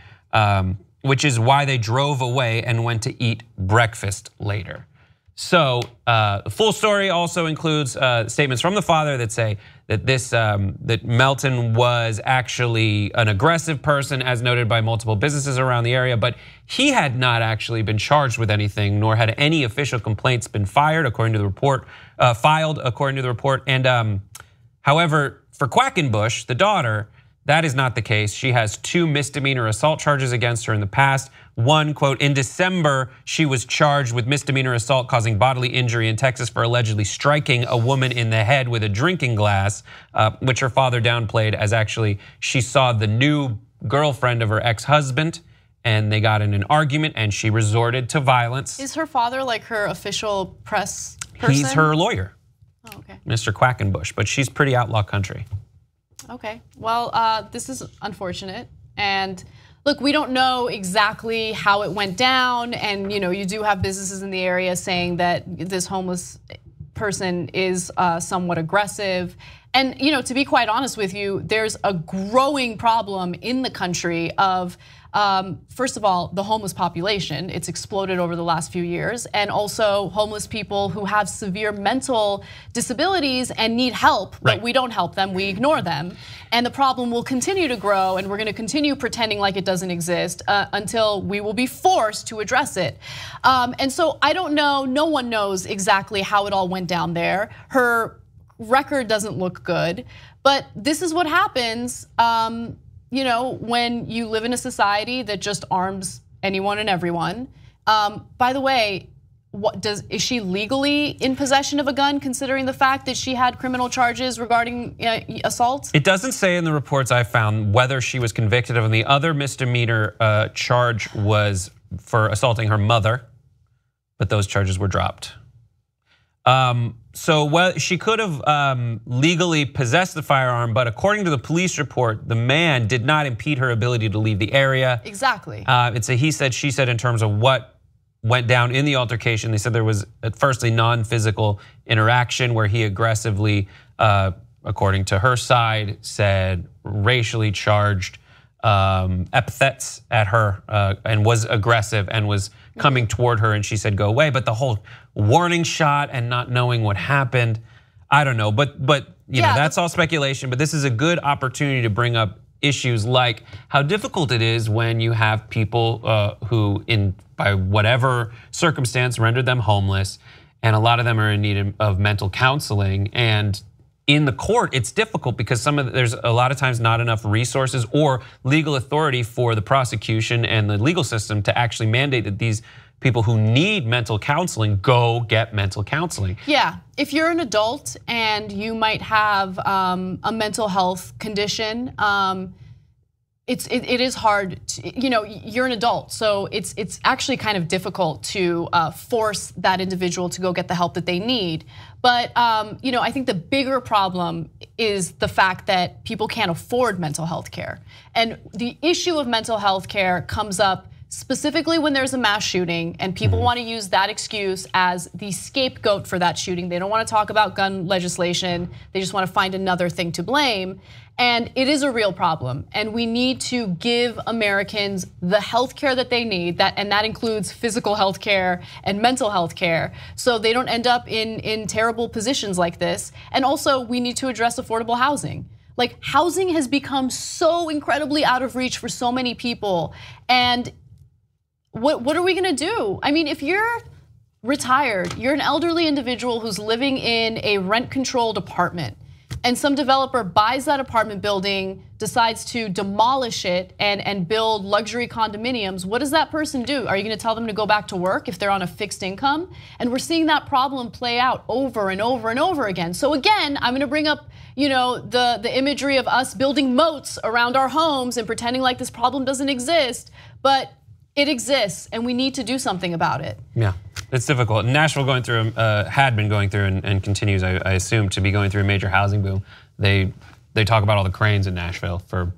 which is why they drove away and went to eat breakfast later. So the full story also includes statements from the father that say that that Melton was actually an aggressive person, as noted by multiple businesses around the area, but he had not actually been charged with anything, nor had any official complaints been filed, according to the report. And however, for Quackenbush, the daughter, that is not the case. She has 2 misdemeanor assault charges against her in the past. One, quote, in December, she was charged with misdemeanor assault causing bodily injury in Texas for allegedly striking a woman in the head with a drinking glass, which her father downplayed as actually she saw the new girlfriend of her ex-husband and they got in an argument and she resorted to violence. Is her father like her official press person? He's her lawyer, oh, okay. Mr. Quackenbush, but she's pretty outlaw country. Okay, well, this is unfortunate. And look, we don't know exactly how it went down. And you do have businesses in the area saying that this homeless person is somewhat aggressive. And to be quite honest with you, there's a growing problem in the country of, first of all, the homeless population. It's exploded over the last few years. And also homeless people who have severe mental disabilities and need help, but we don't help them, we ignore them. And the problem will continue to grow, and we're gonna continue pretending like it doesn't exist until we will be forced to address it. And so I don't know, no one knows exactly how it all went down there. Her record doesn't look good, but this is what happens when you live in a society that just arms anyone and everyone. By the way, is she legally in possession of a gun, considering the fact that she had criminal charges regarding assault? It doesn't say in the reports I found whether she was convicted of, and the other misdemeanor charge was for assaulting her mother, but those charges were dropped. So she could have legally possessed the firearm, but according to the police report, the man did not impede her ability to leave the area. Exactly. It's a he said, she said in terms of what went down in the altercation. They said there was at first a non-physical interaction where he aggressively, according to her side, said racially charged epithets at her and was aggressive and was coming toward her, and she said go away. But the whole warning shot and not knowing what happened, I don't know. But you know, that's all speculation. But this is a good opportunity to bring up issues like how difficult it is when you have people who, by whatever circumstance, rendered them homeless, and a lot of them are in need of mental counseling. And in the court, it's difficult because there's a lot of times not enough resources or legal authority for the prosecution and the legal system to actually mandate that these people who need mental counseling go get mental counseling. Yeah, if you're an adult and you might have a mental health condition, it is hard. You know, you're an adult, so it's actually kind of difficult to force that individual to go get the help that they need. But you know, I think the bigger problem is the fact that people can't afford mental health care, and the issue of mental health care comes up specifically when there's a mass shooting and people want to use that excuse as the scapegoat for that shooting. They don't want to talk about gun legislation. They just want to find another thing to blame. And it is a real problem. And we need to give Americans the health care that they need, and that includes physical health care and mental health care, so they don't end up in terrible positions like this. And also, we need to address affordable housing. Like, housing has become so incredibly out of reach for so many people. And what are we gonna do? I mean, if you're retired, you're an elderly individual who's living in a rent-controlled apartment, and some developer buys that apartment building, decides to demolish it and build luxury condominiums, what does that person do? Are you gonna tell them to go back to work if they're on a fixed income? And we're seeing that problem play out over and over and over again. So again, I'm gonna bring up, you know, the imagery of us building moats around our homes and pretending like this problem doesn't exist, but it exists, and we need to do something about it. Yeah, it's difficult. Nashville had been going through and continues, I assume, to be going through a major housing boom. They talk about all the cranes in Nashville for,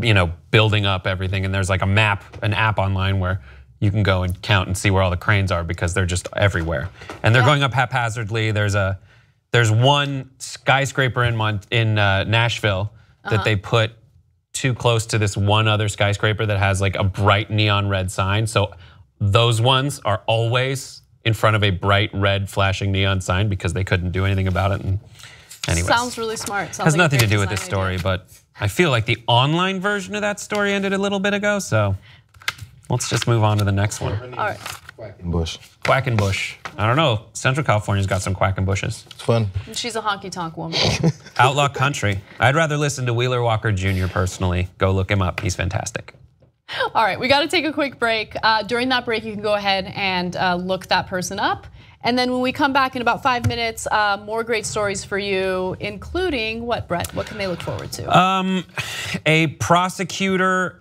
you know, building up everything, and there's like an app online where you can go and count and see where all the cranes are because they're just everywhere, and they're going up haphazardly. There's one skyscraper in Nashville that they put too close to this one other skyscraper that has like a bright neon red sign. So those ones are always in front of a bright red flashing neon sign because they couldn't do anything about it. And anyways, sounds really smart. Has nothing to do with this story, but I feel like the online version of that story ended a little bit ago. So let's just move on to the next one. All right. Quackenbush. Quackenbush. I don't know. Central California's got some quackenbushes. It's fun. She's a honky tonk woman. Outlaw country. I'd rather listen to Wheeler Walker Jr. personally. Go look him up. He's fantastic. All right, we got to take a quick break. During that break, you can go ahead and look that person up. And then when we come back in about 5 minutes, more great stories for you, including what, Brett? What can they look forward to? A prosecutor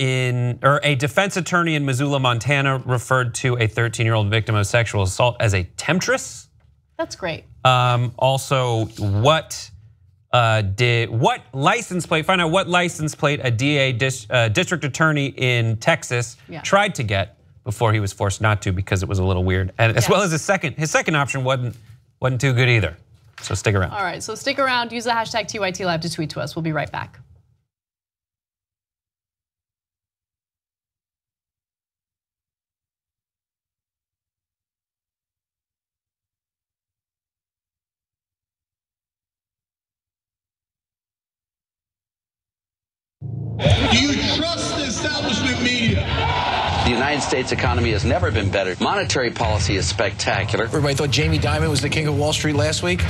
or a defense attorney in Missoula, Montana, referred to a 13-year-old victim of sexual assault as a temptress. That's great. Also, what license plate? Find out what license plate a DA, district attorney in Texas, tried to get before he was forced not to because it was a little weird. And as well as his second option wasn't too good either. So stick around. All right, so stick around. Use the hashtag TYTLive to tweet to us. We'll be right back. Do you trust the establishment media? The United States economy has never been better. Monetary policy is spectacular. Everybody thought Jamie Dimon was the king of Wall Street last week.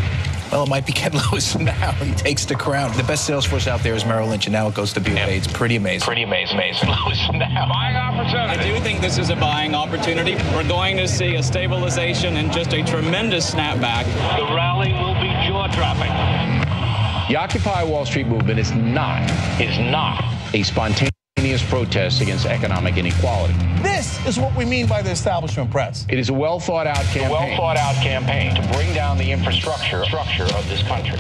Well, it might be Ken Lewis now. He takes the crown. The best sales force out there is Merrill Lynch, and now it goes to BofA. It's pretty amazing. Pretty amazing. Lewis now. Buying opportunity. I do think this is a buying opportunity. We're going to see a stabilization and just a tremendous snapback. The rally will be jaw-dropping. The Occupy Wall Street movement is not a spontaneous protest against economic inequality. This is what we mean by the establishment press. It is a well-thought-out campaign to bring down the infrastructure of this country.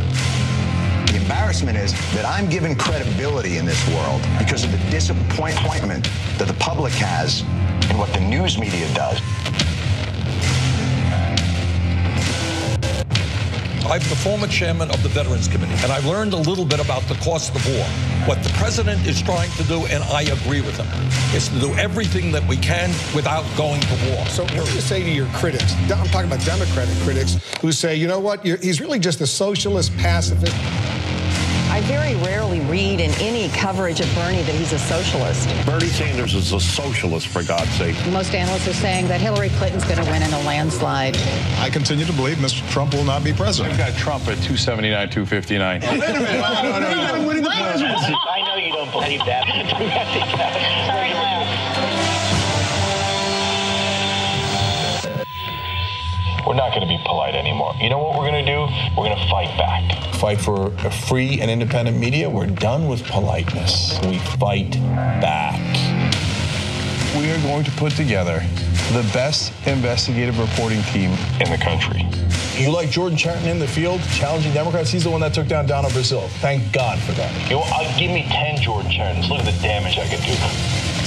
The embarrassment is that I'm given credibility in this world because of the disappointment that the public has in what the news media does. I'm the former chairman of the Veterans Committee, and I learned a little bit about the cost of war. What the president is trying to do, and I agree with him, is to do everything that we can without going to war. So what do you say to your critics? I'm talking about Democratic critics who say, you know what, he's really just a socialist pacifist. I very rarely read in any coverage of Bernie that he's a socialist. Bernie Sanders is a socialist, for God's sake. Most analysts are saying that Hillary Clinton's going to win in a landslide. I continue to believe Mr. Trump will not be president. We've got Trump at 279, 259. Wait a minute. I'm winning the presidency. I know you don't believe that. Sorry to laugh. We're not going to be polite anymore. You know what we're going to do? We're going to fight back. Fight for a free and independent media. We're done with politeness. We fight back. We are going to put together the best investigative reporting team in the country. You like Jordan Chariton in the field, challenging Democrats? He's the one that took down Donald Brazil. Thank God for that. You know, give me 10 Jordan Charitons. Look at the damage I could do.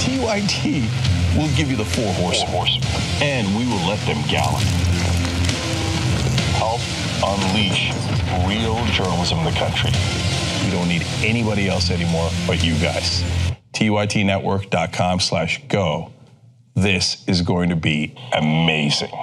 TYT will give you the four horsemen. And we will let them gallop. Help unleash real journalism in the country. We don't need anybody else anymore but you guys. TYTnetwork.com/go. This is going to be amazing.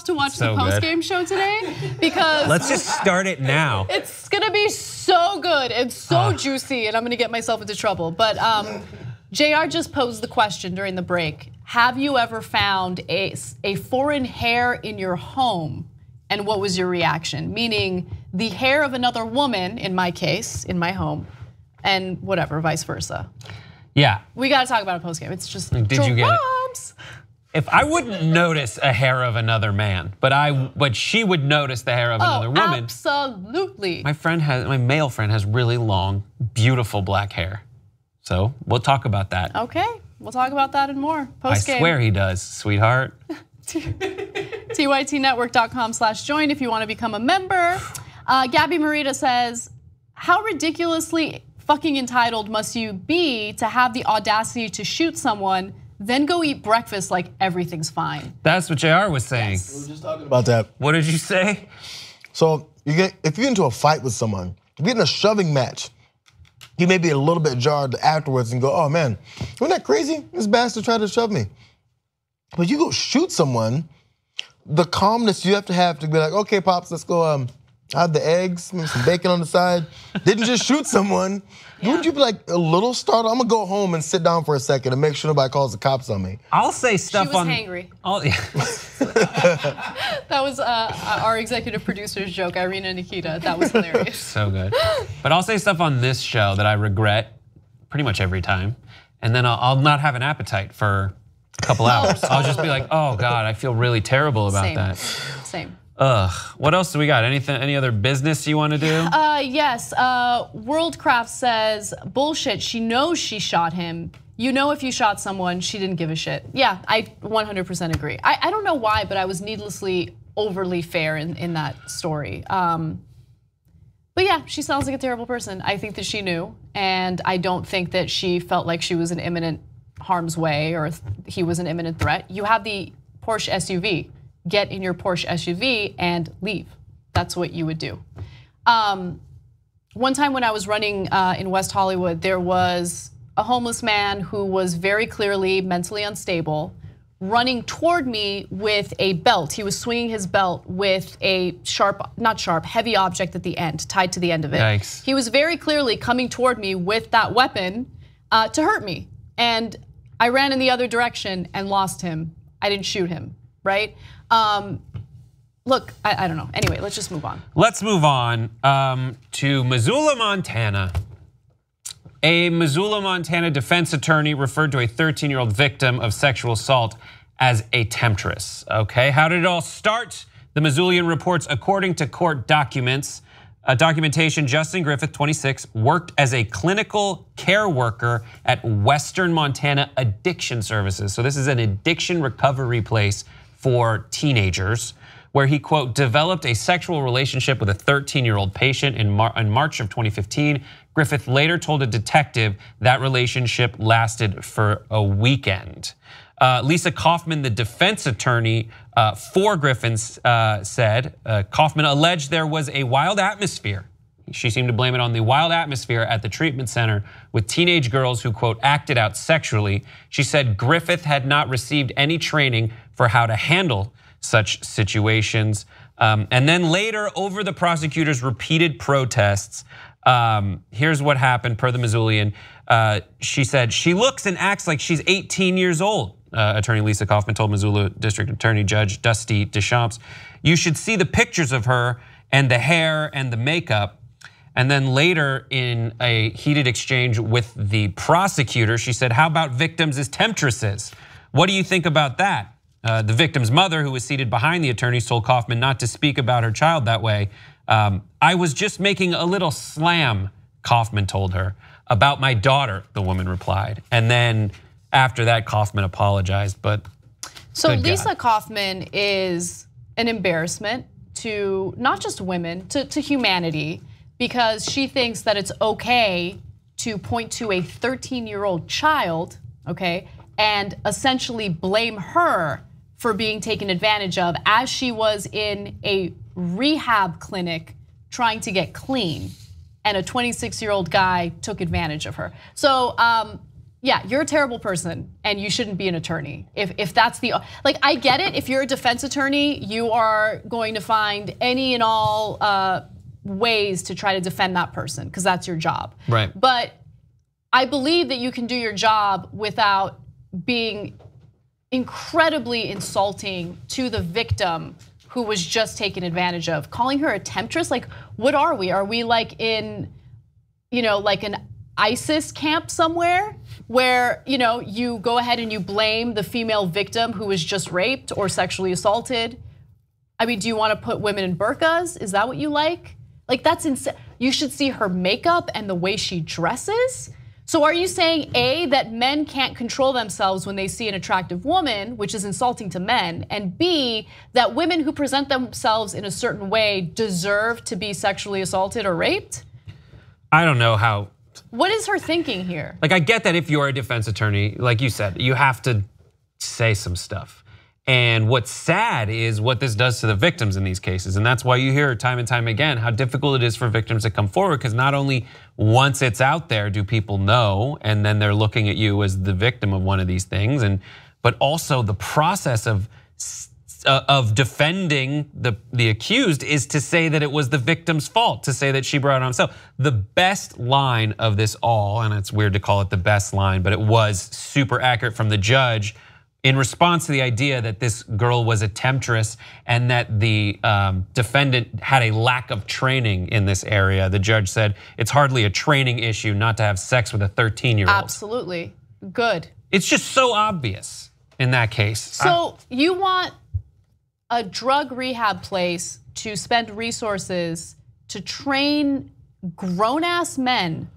To watch the post-game show today because let's just start it now. It's gonna be so good and so juicy, and I'm gonna get myself into trouble. But JR just posed the question during the break: have you ever found a foreign hair in your home, and what was your reaction? Meaning the hair of another woman, in my case, in my home, and whatever, vice versa. Yeah, we gotta talk about a post-game. It's just did you get it? If I wouldn't notice a hair of another man, but she would notice the hair of another woman. Absolutely. My male friend has really long, beautiful black hair. So we'll talk about that. Okay, we'll talk about that and more post-game. I swear he does, sweetheart. TYTnetwork.com/join if you want to become a member. Gabby Marita says, how ridiculously fucking entitled must you be to have the audacity to shoot someone, then go eat breakfast like everything's fine? That's what JR was saying. Yes. We were just talking about that. What did you say? So if you get into a fight with someone, if you get in a shoving match, you may be a little bit jarred afterwards and go, oh man, wasn't that crazy? This bastard tried to shove me. But you go shoot someone, the calmness you have to be like, okay, Pops, let's go have the eggs, maybe some bacon on the side. Didn't just shoot someone. Wouldn't you be like a little startled? I'm gonna go home and sit down for a second and make sure nobody calls the cops on me. I'll say stuff She was hangry. That was our executive producer's joke, Irina and Nikita. That was hilarious. So good. But I'll say stuff on this show that I regret pretty much every time. And then I'll not have an appetite for a couple hours. I'll just be like, oh God, I feel really terrible about that. Same. Ugh, what else do we got? Any other business you want to do? Yes, Worldcraft says, bullshit, she knows she shot him. You know if you shot someone, she didn't give a shit. Yeah, I 100% agree. I don't know why, but I was needlessly overly fair in that story. But yeah, she sounds like a terrible person. I think that she knew, and I don't think that she felt like she was in imminent harm's way or he was an imminent threat. You have the Porsche SUV. Get in your Porsche SUV and leave. That's what you would do. One time when I was running in West Hollywood, there was a homeless man who was very clearly mentally unstable, running toward me with a belt. He was swinging his belt with a heavy object at the end, tied to the end of it. Yikes. He was very clearly coming toward me with that weapon to hurt me. And I ran in the other direction and lost him. I didn't shoot him, right? Look, I don't know. Anyway, let's just move on. Let's move on to Missoula, Montana. A Missoula, Montana defense attorney referred to a 13-year-old victim of sexual assault as a temptress. Okay, how did it all start? The Missoulian reports, according to court documentation, Justin Griffith, 26, worked as a clinical care worker at Western Montana Addiction Services. So this is an addiction recovery place for teenagers, where he, quote, developed a sexual relationship with a 13-year-old patient in March of 2015. Griffith later told a detective that relationship lasted for a weekend. Lisa Kaufman, the defense attorney for Griffin, said Kaufman alleged there was a wild atmosphere. She seemed to blame it on the wild atmosphere at the treatment center with teenage girls who, quote, acted out sexually. She said Griffith had not received any training for how to handle such situations. And then later, over the prosecutor's repeated protests, here's what happened per the Missoulian. She said, she looks and acts like she's 18 years old. Attorney Lisa Kaufman told Missoula District Attorney Judge Dusty Deschamps. You should see the pictures of her and the hair and the makeup. And then later in a heated exchange with the prosecutor, she said, how about victims as temptresses? What do you think about that? The victim's mother, who was seated behind the attorneys, told Kaufman not to speak about her child that way. I was just making a little slam, Kaufman told her. About my daughter, the woman replied. And then after that, Kaufman apologized, but so Lisa Kaufman is an embarrassment to not just women, to humanity, because she thinks that it's okay to point to a 13-year-old child, okay, and essentially blame her for being taken advantage of as she was in a rehab clinic trying to get clean, and a 26-year-old guy took advantage of her. So yeah, you're a terrible person and you shouldn't be an attorney. If that's the, like, I get it, if you're a defense attorney, you are going to find any and all ways to try to defend that person because that's your job. Right. But I believe that you can do your job without being incredibly insulting to the victim who was just taken advantage of. Calling her a temptress, like, what are we? Are we like in, like an ISIS camp somewhere where, you go ahead and you blame the female victim who was just raped or sexually assaulted? I mean, do you want to put women in burqas? Is that what you like? Like, that's insane. You should see her makeup and the way she dresses. So are you saying, A, that men can't control themselves when they see an attractive woman, which is insulting to men, and B, that women who present themselves in a certain way deserve to be sexually assaulted or raped? I don't know how. What is her thinking here? Like, I get that if you're a defense attorney, like you said, you have to say some stuff. And what's sad is what this does to the victims in these cases. And that's why you hear time and time again how difficult it is for victims to come forward, because not only once it's out there do people know, and then they're looking at you as the victim of one of these things. And but also the process of defending the accused is to say that it was the victim's fault, to say that she brought it on herself. The best line of this all, and it's weird to call it the best line, but it was super accurate from the judge in response to the idea that this girl was a temptress and that the defendant had a lack of training in this area. The judge said, it's hardly a training issue not to have sex with a 13-year-old. Absolutely, good. It's just so obvious in that case. So you want a drug rehab place to spend resources to train grown-ass men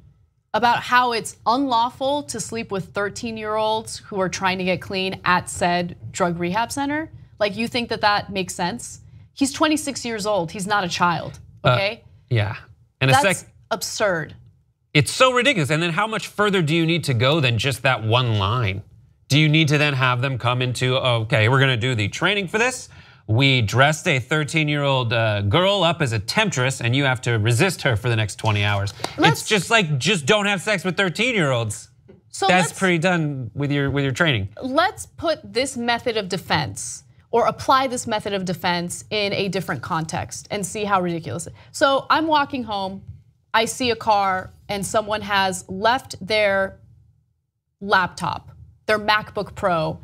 about how it's unlawful to sleep with 13-year-olds who are trying to get clean at said drug rehab center? Like, you think that that makes sense? He's 26 years old, he's not a child, okay? Yeah, and that's absurd. It's so ridiculous, and then how much further do you need to go than just that one line? Do you need to then have them come into, okay, we're gonna do the training for this. We dressed a 13-year-old girl up as a temptress and you have to resist her for the next 20 hours. It's just like, just don't have sex with 13-year-olds. So that's pretty done with your training. Let's put this method of defense or apply this method of defense in a different context and see how ridiculous it is. So I'm walking home, I see a car and someone has left their laptop, their MacBook Pro,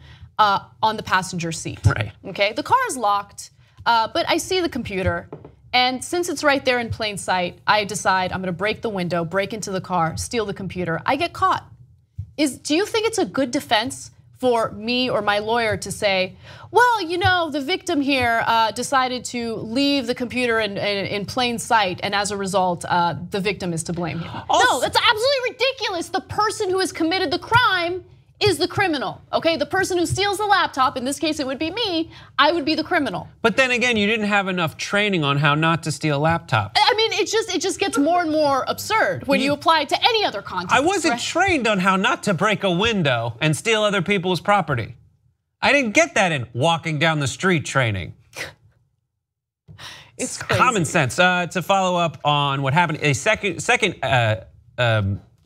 on the passenger seat. Right. Okay, the car is locked, but I see the computer, and since it's right there in plain sight, I decide I'm gonna break the window, break into the car, steal the computer. I get caught. Do you think it's a good defense for me or my lawyer to say, well, you know, the victim here decided to leave the computer in plain sight, and as a result, the victim is to blame here? No, that's absolutely ridiculous. The person who has committed the crime is the criminal, okay? The person who steals the laptop, in this case it would be me, I would be the criminal. But then again, you didn't have enough training on how not to steal laptops. I mean, it just gets more and more absurd when you apply it to any other context. I wasn't trained on how not to break a window and steal other people's property. I didn't get that in walking down the street training. It's crazy. Common sense. To follow up on what happened, a second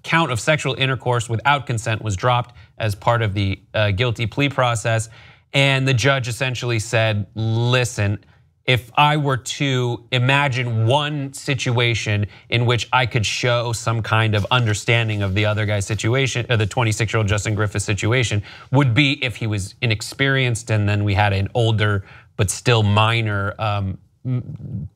count of sexual intercourse without consent was dropped as part of the guilty plea process. And the judge essentially said, listen, if I were to imagine one situation in which I could show some kind of understanding of the other guy's situation, or the 26-year-old Justin Griffith situation, would be if he was inexperienced and then we had an older but still minor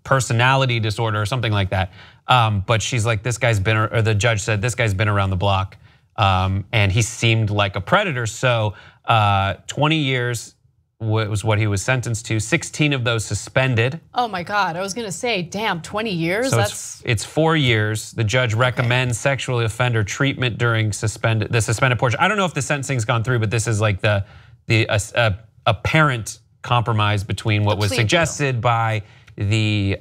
personality disorder or something like that. But she's like, this guy's been, or the judge said, this guy's been around the block, and he seemed like a predator. So 20 years was what he was sentenced to. 16 of those suspended. Oh my God, I was gonna say, damn, 20 years? So it's 4 years. The judge recommends sexual offender treatment during the suspended portion. I don't know if the sentencing's gone through, but this is like the apparent compromise between what was suggested by the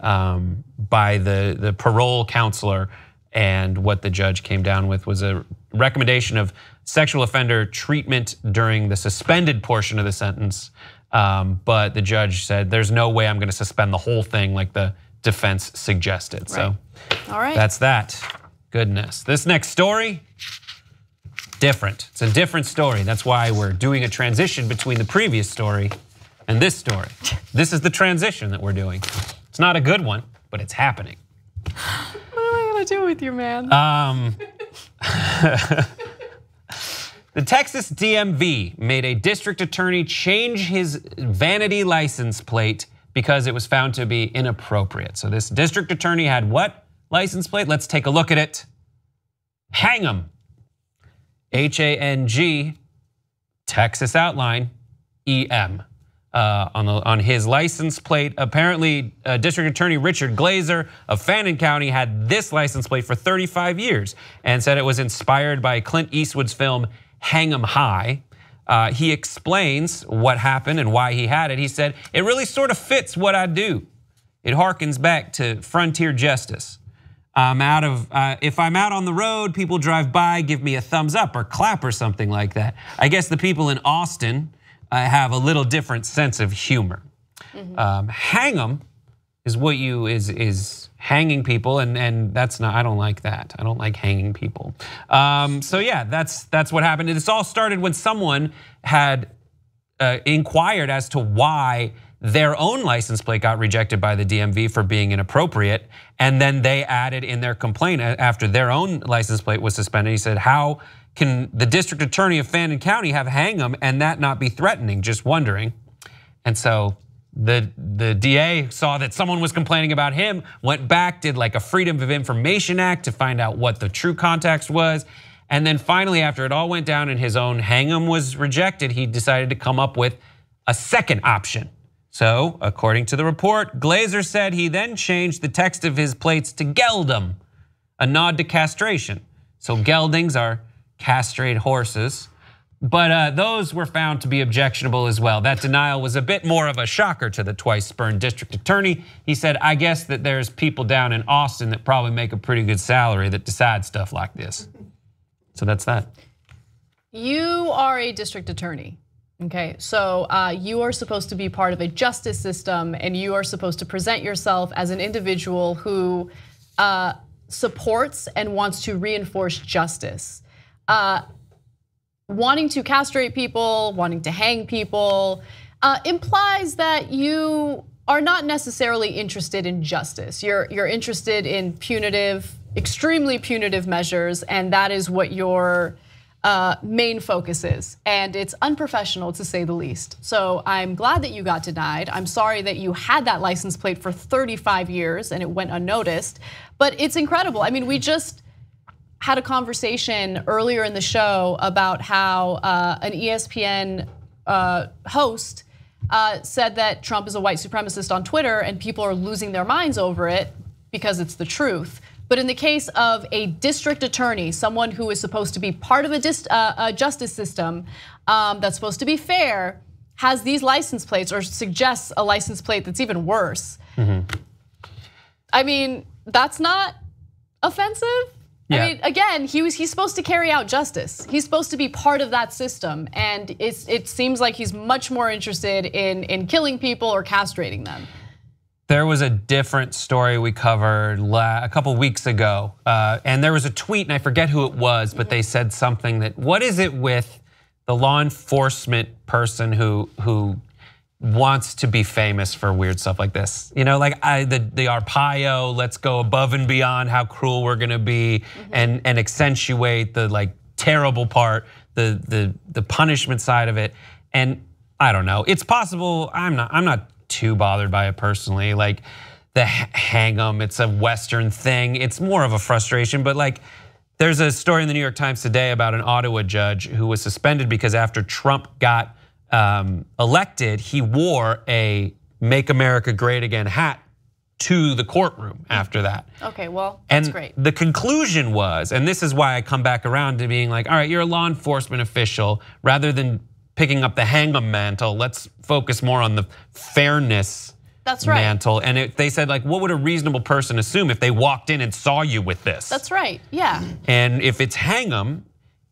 parole counselor and what the judge came down with was a recommendation of sexual offender treatment during the suspended portion of the sentence. But the judge said, there's no way I'm gonna suspend the whole thing like the defense suggested. Right. So all right. That's that. Goodness. This next story, different. It's a different story. That's why we're doing a transition between the previous story and this story. This is the transition that we're doing. It's not a good one, but it's happening. What am I gonna do with you, man? The Texas DMV made a district attorney change his vanity license plate because it was found to be inappropriate. So this district attorney had what license plate? Let's take a look at it. Hang'em. H-A-N-G, Texas outline, E-M. On his license plate. Apparently, District Attorney Richard Glazer of Fannin County had this license plate for 35 years and said it was inspired by Clint Eastwood's film Hang'em High. He explains what happened and why he had it. He said, it really sort of fits what I do. It harkens back to frontier justice. If I'm out on the road, people drive by, give me a thumbs up or clap or something like that. I guess the people in Austin have a little different sense of humor. Hang'em is what is hanging people, and that's not. I don't like that. I don't like hanging people. So yeah, that's what happened. This all started when someone had inquired as to why their own license plate got rejected by the DMV for being inappropriate. And then they added in their complaint after their own license plate was suspended. He said, how can the district attorney of Fannin County have hang 'em and that not be threatening? Just wondering. And so the DA saw that someone was complaining about him, went back, did like a Freedom of Information Act to find out what the true context was. And then finally, after it all went down and his own hang 'em was rejected, he decided to come up with a second option. So, according to the report, Glazer said he then changed the text of his plates to geldum, a nod to castration. So geldings are castrated horses, but those were found to be objectionable as well. That denial was a bit more of a shocker to the twice spurned district attorney. He said, I guess that there's people down in Austin that probably make a pretty good salary that decide stuff like this. So that's that. You are a district attorney. Okay, so you are supposed to be part of a justice system, and you are supposed to present yourself as an individual who supports and wants to reinforce justice. Wanting to castrate people, wanting to hang people, implies that you are not necessarily interested in justice. You're interested in punitive, extremely punitive measures, and that is what your main focus is, and it's unprofessional to say the least. So I'm glad that you got denied. I'm sorry that you had that license plate for 35 years and it went unnoticed, but it's incredible. I mean, we just had a conversation earlier in the show about how an ESPN host said that Trump is a white supremacist on Twitter and people are losing their minds over it because it's the truth. But in the case of a district attorney, someone who is supposed to be part of a justice system that's supposed to be fair, has these license plates or suggests a license plate that's even worse. I mean, that's not offensive. Yeah. I mean, again, he's supposed to carry out justice. He's supposed to be part of that system, and it seems like he's much more interested in killing people or castrating them. There was a different story we covered a couple weeks ago, and there was a tweet, and I forget who it was, but they said something that, what is it with the law enforcement person who wants to be famous for weird stuff like this? You know, like the Arpaio, let's go above and beyond how cruel we're gonna be, and accentuate the like terrible part, the punishment side of it. And I don't know, it's possible. I'm not too bothered by it personally. Like the hang 'em, it's a Western thing. It's more of a frustration, but like there's a story in the New York Times today about an Ottawa judge who was suspended because after Trump got elected, he wore a Make America Great Again hat to the courtroom after that. Okay, well, that's great. The conclusion was, and this is why I come back around to being like, all right, you're a law enforcement official, rather than picking up the hang 'em mantle, let's focus more on the fairness mantle. And they said, like, what would a reasonable person assume if they walked in and saw you with this? That's right, yeah. And if it's hang 'em,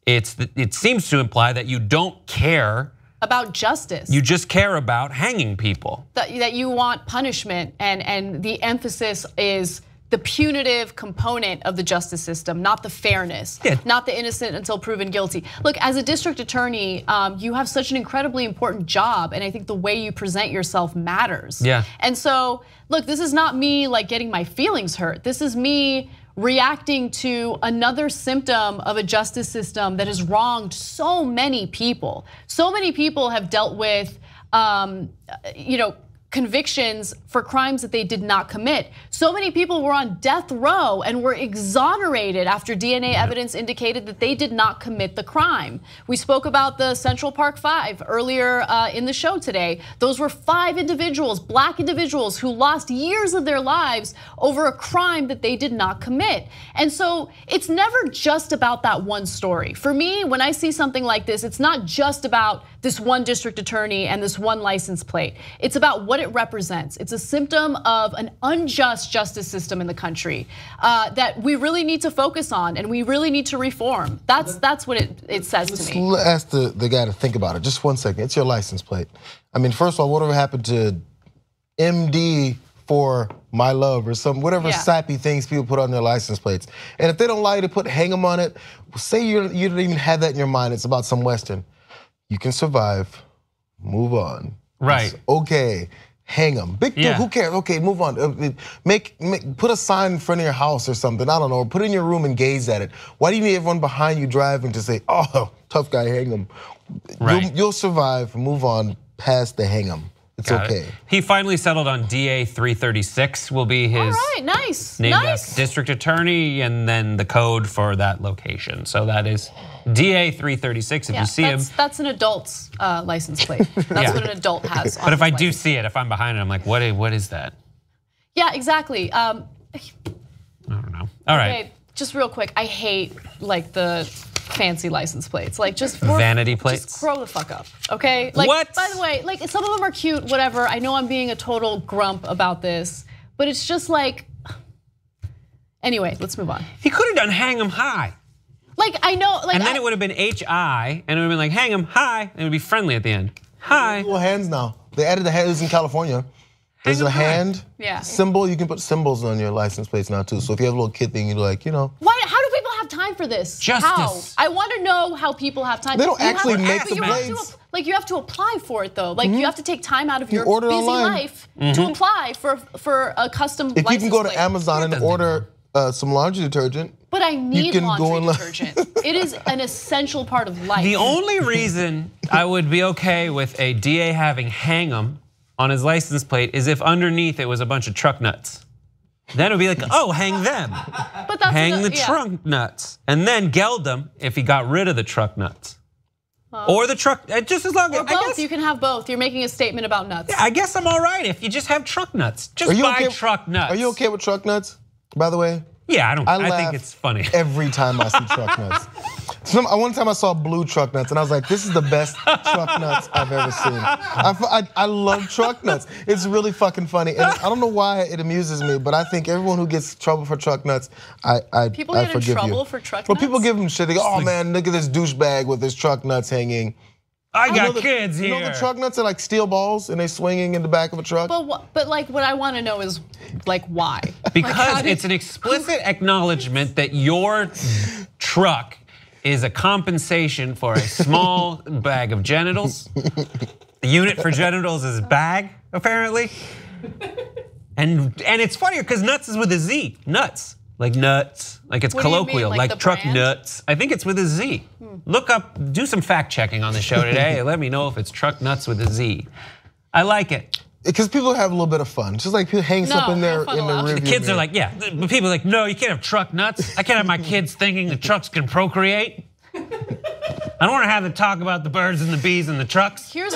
it seems to imply that you don't care about justice. You just care about hanging people. That you want punishment, and the emphasis is the punitive component of the justice system, not the fairness, not the innocent until proven guilty. Look, as a district attorney, you have such an incredibly important job, and I think the way you present yourself matters. Yeah. And so, look, this is not me like getting my feelings hurt. This is me reacting to another symptom of a justice system that has wronged so many people. So many people have dealt with, convictions for crimes that they did not commit. So many people were on death row and were exonerated after DNA evidence indicated that they did not commit the crime. We spoke about the Central Park 5 earlier in the show today. Those were 5 individuals, black individuals, who lost years of their lives over a crime that they did not commit. And so it's never just about that one story. For me, when I see something like this, it's not just about this one district attorney and this one license plate. It's about what it represents. It's a symptom of an unjust justice system in the country that we really need to focus on and we really need to reform. That's what it says to me. Let's ask the guy to think about it. Just 1 second. It's your license plate. I mean, first of all, whatever happened to MD for my love or some whatever sappy things people put on their license plates? And if they don't allow you to put hang 'em on it, say you don't even have that in your mind. It's about some Western. You can survive move on. Right. It's okay. Hang them. Big deal. Who cares? Okay, move on. Put a sign in front of your house or something. I don't know. Or put it in your room and gaze at it. Why do you need everyone behind you driving to say, "Oh, tough guy, hang him"? Right. You'll survive. Move on past the hang him. It's okay. He finally settled on DA 336 will be his named after district attorney, and then the code for that location. So that is DA 336. If you see him, that's an adult's license plate. That's what an adult has. But if I do see it, if I'm behind it, I'm like, what is that? Yeah, exactly. I don't know. All right. Okay, just real quick, I hate like the fancy license plates. Like just vanity plates. Just grow the fuck up, okay? Like, what? By the way, like some of them are cute, whatever. I know I'm being a total grump about this, but it's just like. Anyway, let's move on. He could have done hang 'em high. Like I know, like. And then it would have been HI, and it would have been like hang 'em high, and it would be friendly at the end. Hi. Little hands now. They added the hands in California. There's a hand symbol. You can put symbols on your license plates now too. So if you have a little kid thing, you're like, Why? How do people have time for this? Justice. How? I want to know how people have time. They don't actually make the plates. Like you have to apply for it though. Like you have to take time out of your order busy online. life to apply for a custom. If you can go plate. to Amazon and order some laundry detergent. But I need can laundry go and detergent. It is an essential part of life. The only reason I would be okay with a DA having hang 'em on his license plate is if underneath it was a bunch of truck nuts. Then it would be like, oh, hang them. But that's hang the truck nuts. And then geld them if he got rid of the truck nuts. Or the truck, just as long as. Or both, you can have both. You're making a statement about nuts. Yeah, I guess I'm all right if you just have truck nuts. Just buy truck nuts. Are you okay with truck nuts, by the way? Yeah, I laugh think it's funny. Every time I see truck nuts. One time I saw blue truck nuts and I was like, this is the best truck nuts I've ever seen. I love truck nuts. It's really fucking funny. And I don't know why it amuses me, but I think everyone who gets trouble for truck nuts, I forgive you. People get in trouble for truck nuts? Well, people give them shit. They go, oh man, look at this douchebag with his truck nuts hanging. I got kids here. You know the truck nuts are like steel balls and they swinging in the back of a truck? But like what I want to know is like why? Because it's an explicit acknowledgement that your truck is a compensation for a small bag of genitals. The unit for genitals is bag, apparently. And it's funnier because nuts is with a Z, nuts. Like nuts, like it's colloquial, like truck nuts. I think it's with a Z. Look up, do some fact checking on the show today and let me know if it's truck nuts with a Z. I like it. Because people have a little bit of fun. Just like people hang something in their rearview. The kids are like, yeah, but people are like, no, you can't have truck nuts. I can't have my kids thinking the trucks can procreate. I don't want to have them talk about the birds and the bees and the trucks. Here's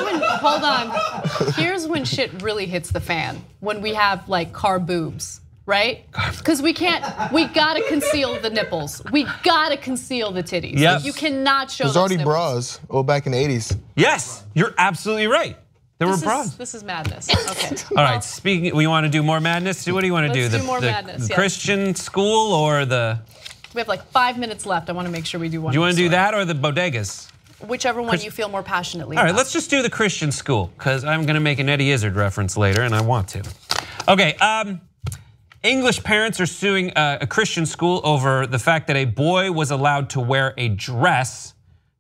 when shit really hits the fan. When we have like car boobs. Right? Because we gotta conceal the nipples. We gotta conceal the titties. Yep. Like you cannot show There's those already nipples. bras, back in the 80s. Yes, you're absolutely right. There were bras. This is madness, okay. All right, we want to do more madness? What do you want to do? Let's do more madness, the Christian school or the? We have like 5 minutes left. I want to make sure we do one. Do you want to do that or the bodegas? Whichever one you feel more passionately about. All right, about. let's just do the Christian school because I'm going to make an Eddie Izzard reference later and I want to. Okay, English parents are suing a Christian school over the fact that a boy was allowed to wear a dress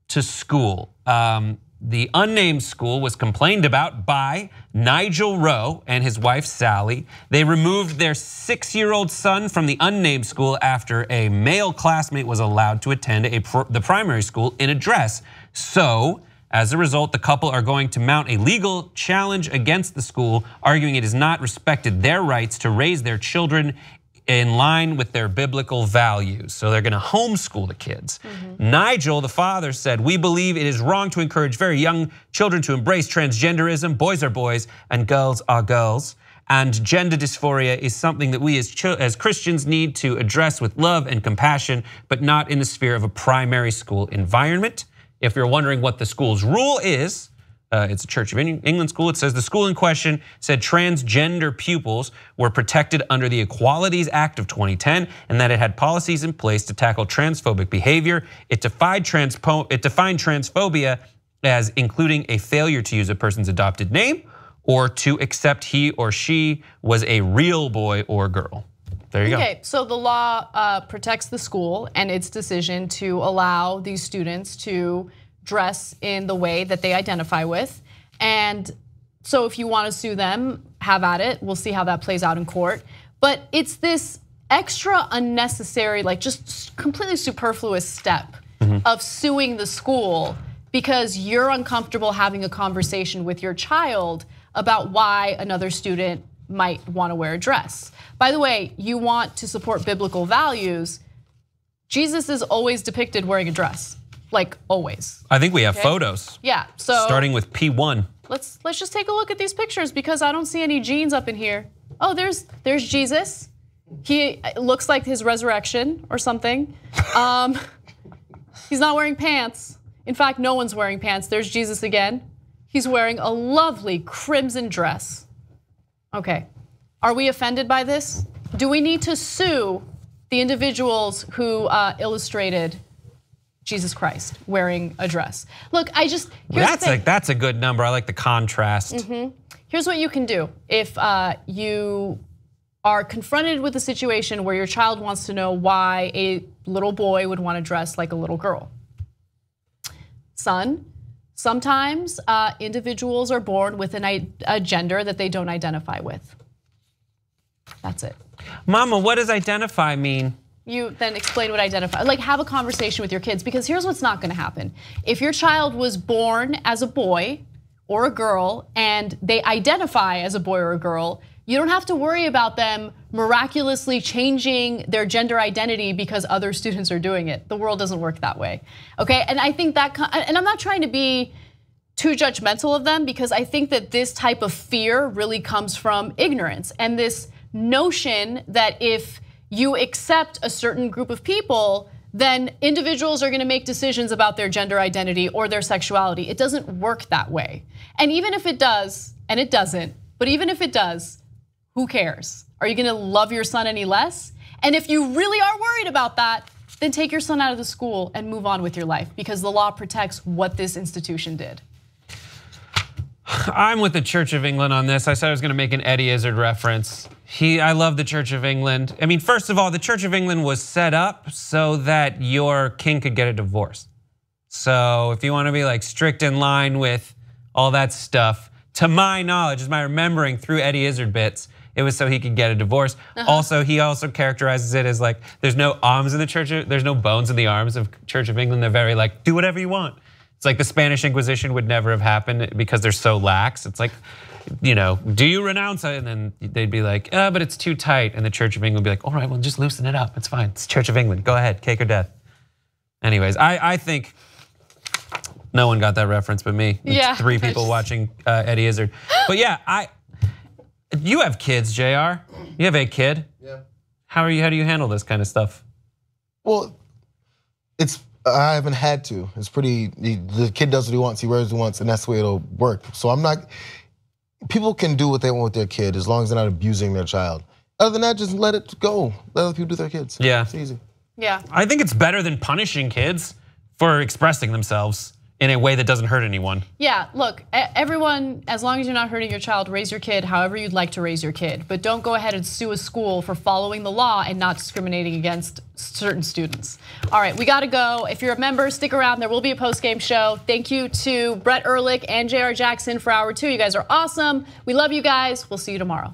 to school. The unnamed school was complained about by Nigel Rowe and his wife Sally. They removed their 6-year-old son from the unnamed school after a male classmate was allowed to attend the primary school in a dress. So, as a result, the couple are going to mount a legal challenge against the school, arguing it has not respected their rights to raise their children in line with their biblical values. So they're going to homeschool the kids. Nigel, the father, said, "We believe it is wrong to encourage very young children to embrace transgenderism. Boys are boys and girls are girls. And gender dysphoria is something that we as Christians need to address with love and compassion, but not in the sphere of a primary school environment." If you're wondering what the school's rule is, it's a Church of England school. It says the school in question said transgender pupils were protected under the Equalities Act of 2010 and that it had policies in place to tackle transphobic behavior. It defined transphobia as including a failure to use a person's adopted name or to accept he or she was a real boy or girl. There you go. Okay, so the law protects the school and its decision to allow these students to dress in the way that they identify with. And so if you want to sue them, have at it. We'll see how that plays out in court. But it's this extra unnecessary, like just completely superfluous step of suing the school because you're uncomfortable having a conversation with your child about why another student might want to wear a dress. By the way, you want to support biblical values. Jesus is always depicted wearing a dress, like always. I think we have photos. Yeah, so starting with P1. Let's just take a look at these pictures because I don't see any jeans up in here. Oh, there's Jesus. He looks like his resurrection or something. He's not wearing pants. In fact, no one's wearing pants. There's Jesus again. He's wearing a lovely crimson dress. Okay, are we offended by this? Do we need to sue the individuals who illustrated Jesus Christ wearing a dress? Look, here's that's a good number. I like the contrast. Here's what you can do if you are confronted with a situation where your child wants to know why a little boy would want to dress like a little girl. Son, sometimes individuals are born with a gender that they don't identify with. That's it. Mama, what does identify mean? You then explain what identify, like have a conversation with your kids because here's what's not gonna happen. If your child was born as a boy or a girl and they identify as a boy or a girl, you don't have to worry about them miraculously changing their gender identity because other students are doing it. The world doesn't work that way, okay? And I think that, and I'm not trying to be too judgmental of them because I think that this type of fear really comes from ignorance and this notion that if you accept a certain group of people, then individuals are gonna make decisions about their gender identity or their sexuality. It doesn't work that way. And even if it does, and it doesn't, but even if it does, who cares? Are you gonna love your son any less? And if you really are worried about that, then take your son out of the school and move on with your life because the law protects what this institution did. I'm with the Church of England on this. I said I was gonna make an Eddie Izzard reference. I love the Church of England. I mean, first of all, the Church of England was set up so that your king could get a divorce. So if you wanna be like strict in line with all that stuff, to my knowledge, as my remembering through Eddie Izzard bits, it was so he could get a divorce. Also, he also characterizes it as like, there's no arms in the church, there's no bones in the arms of Church of England. They're very like, do whatever you want. It's like the Spanish Inquisition would never have happened because they're so lax. It's like, do you renounce it? And then they'd be like, but it's too tight. And the Church of England would be like, all right, well, just loosen it up. It's fine. It's Church of England. Go ahead, cake or death. Anyways, I think no one got that reference but me. Yeah. 3 people watching Eddie Izzard. But yeah, you have kids, JR. You have a kid. Yeah. How do you handle this kind of stuff? Well, I haven't had to. It's the kid does what he wants, he wears what he wants, and that's the way it'll work. So people can do what they want with their kid as long as they're not abusing their child. Other than that, just let it go. Let other people do their kids. Yeah. It's easy. Yeah. I think it's better than punishing kids for expressing themselves in a way that doesn't hurt anyone. Yeah, look, everyone, as long as you're not hurting your child, raise your kid however you'd like to raise your kid. But don't go ahead and sue a school for following the law and not discriminating against certain students. All right, we gotta go. If you're a member, stick around. There will be a post-game show. Thank you to Brett Ehrlich and JR Jackson for hour 2. You guys are awesome. We love you guys. We'll see you tomorrow.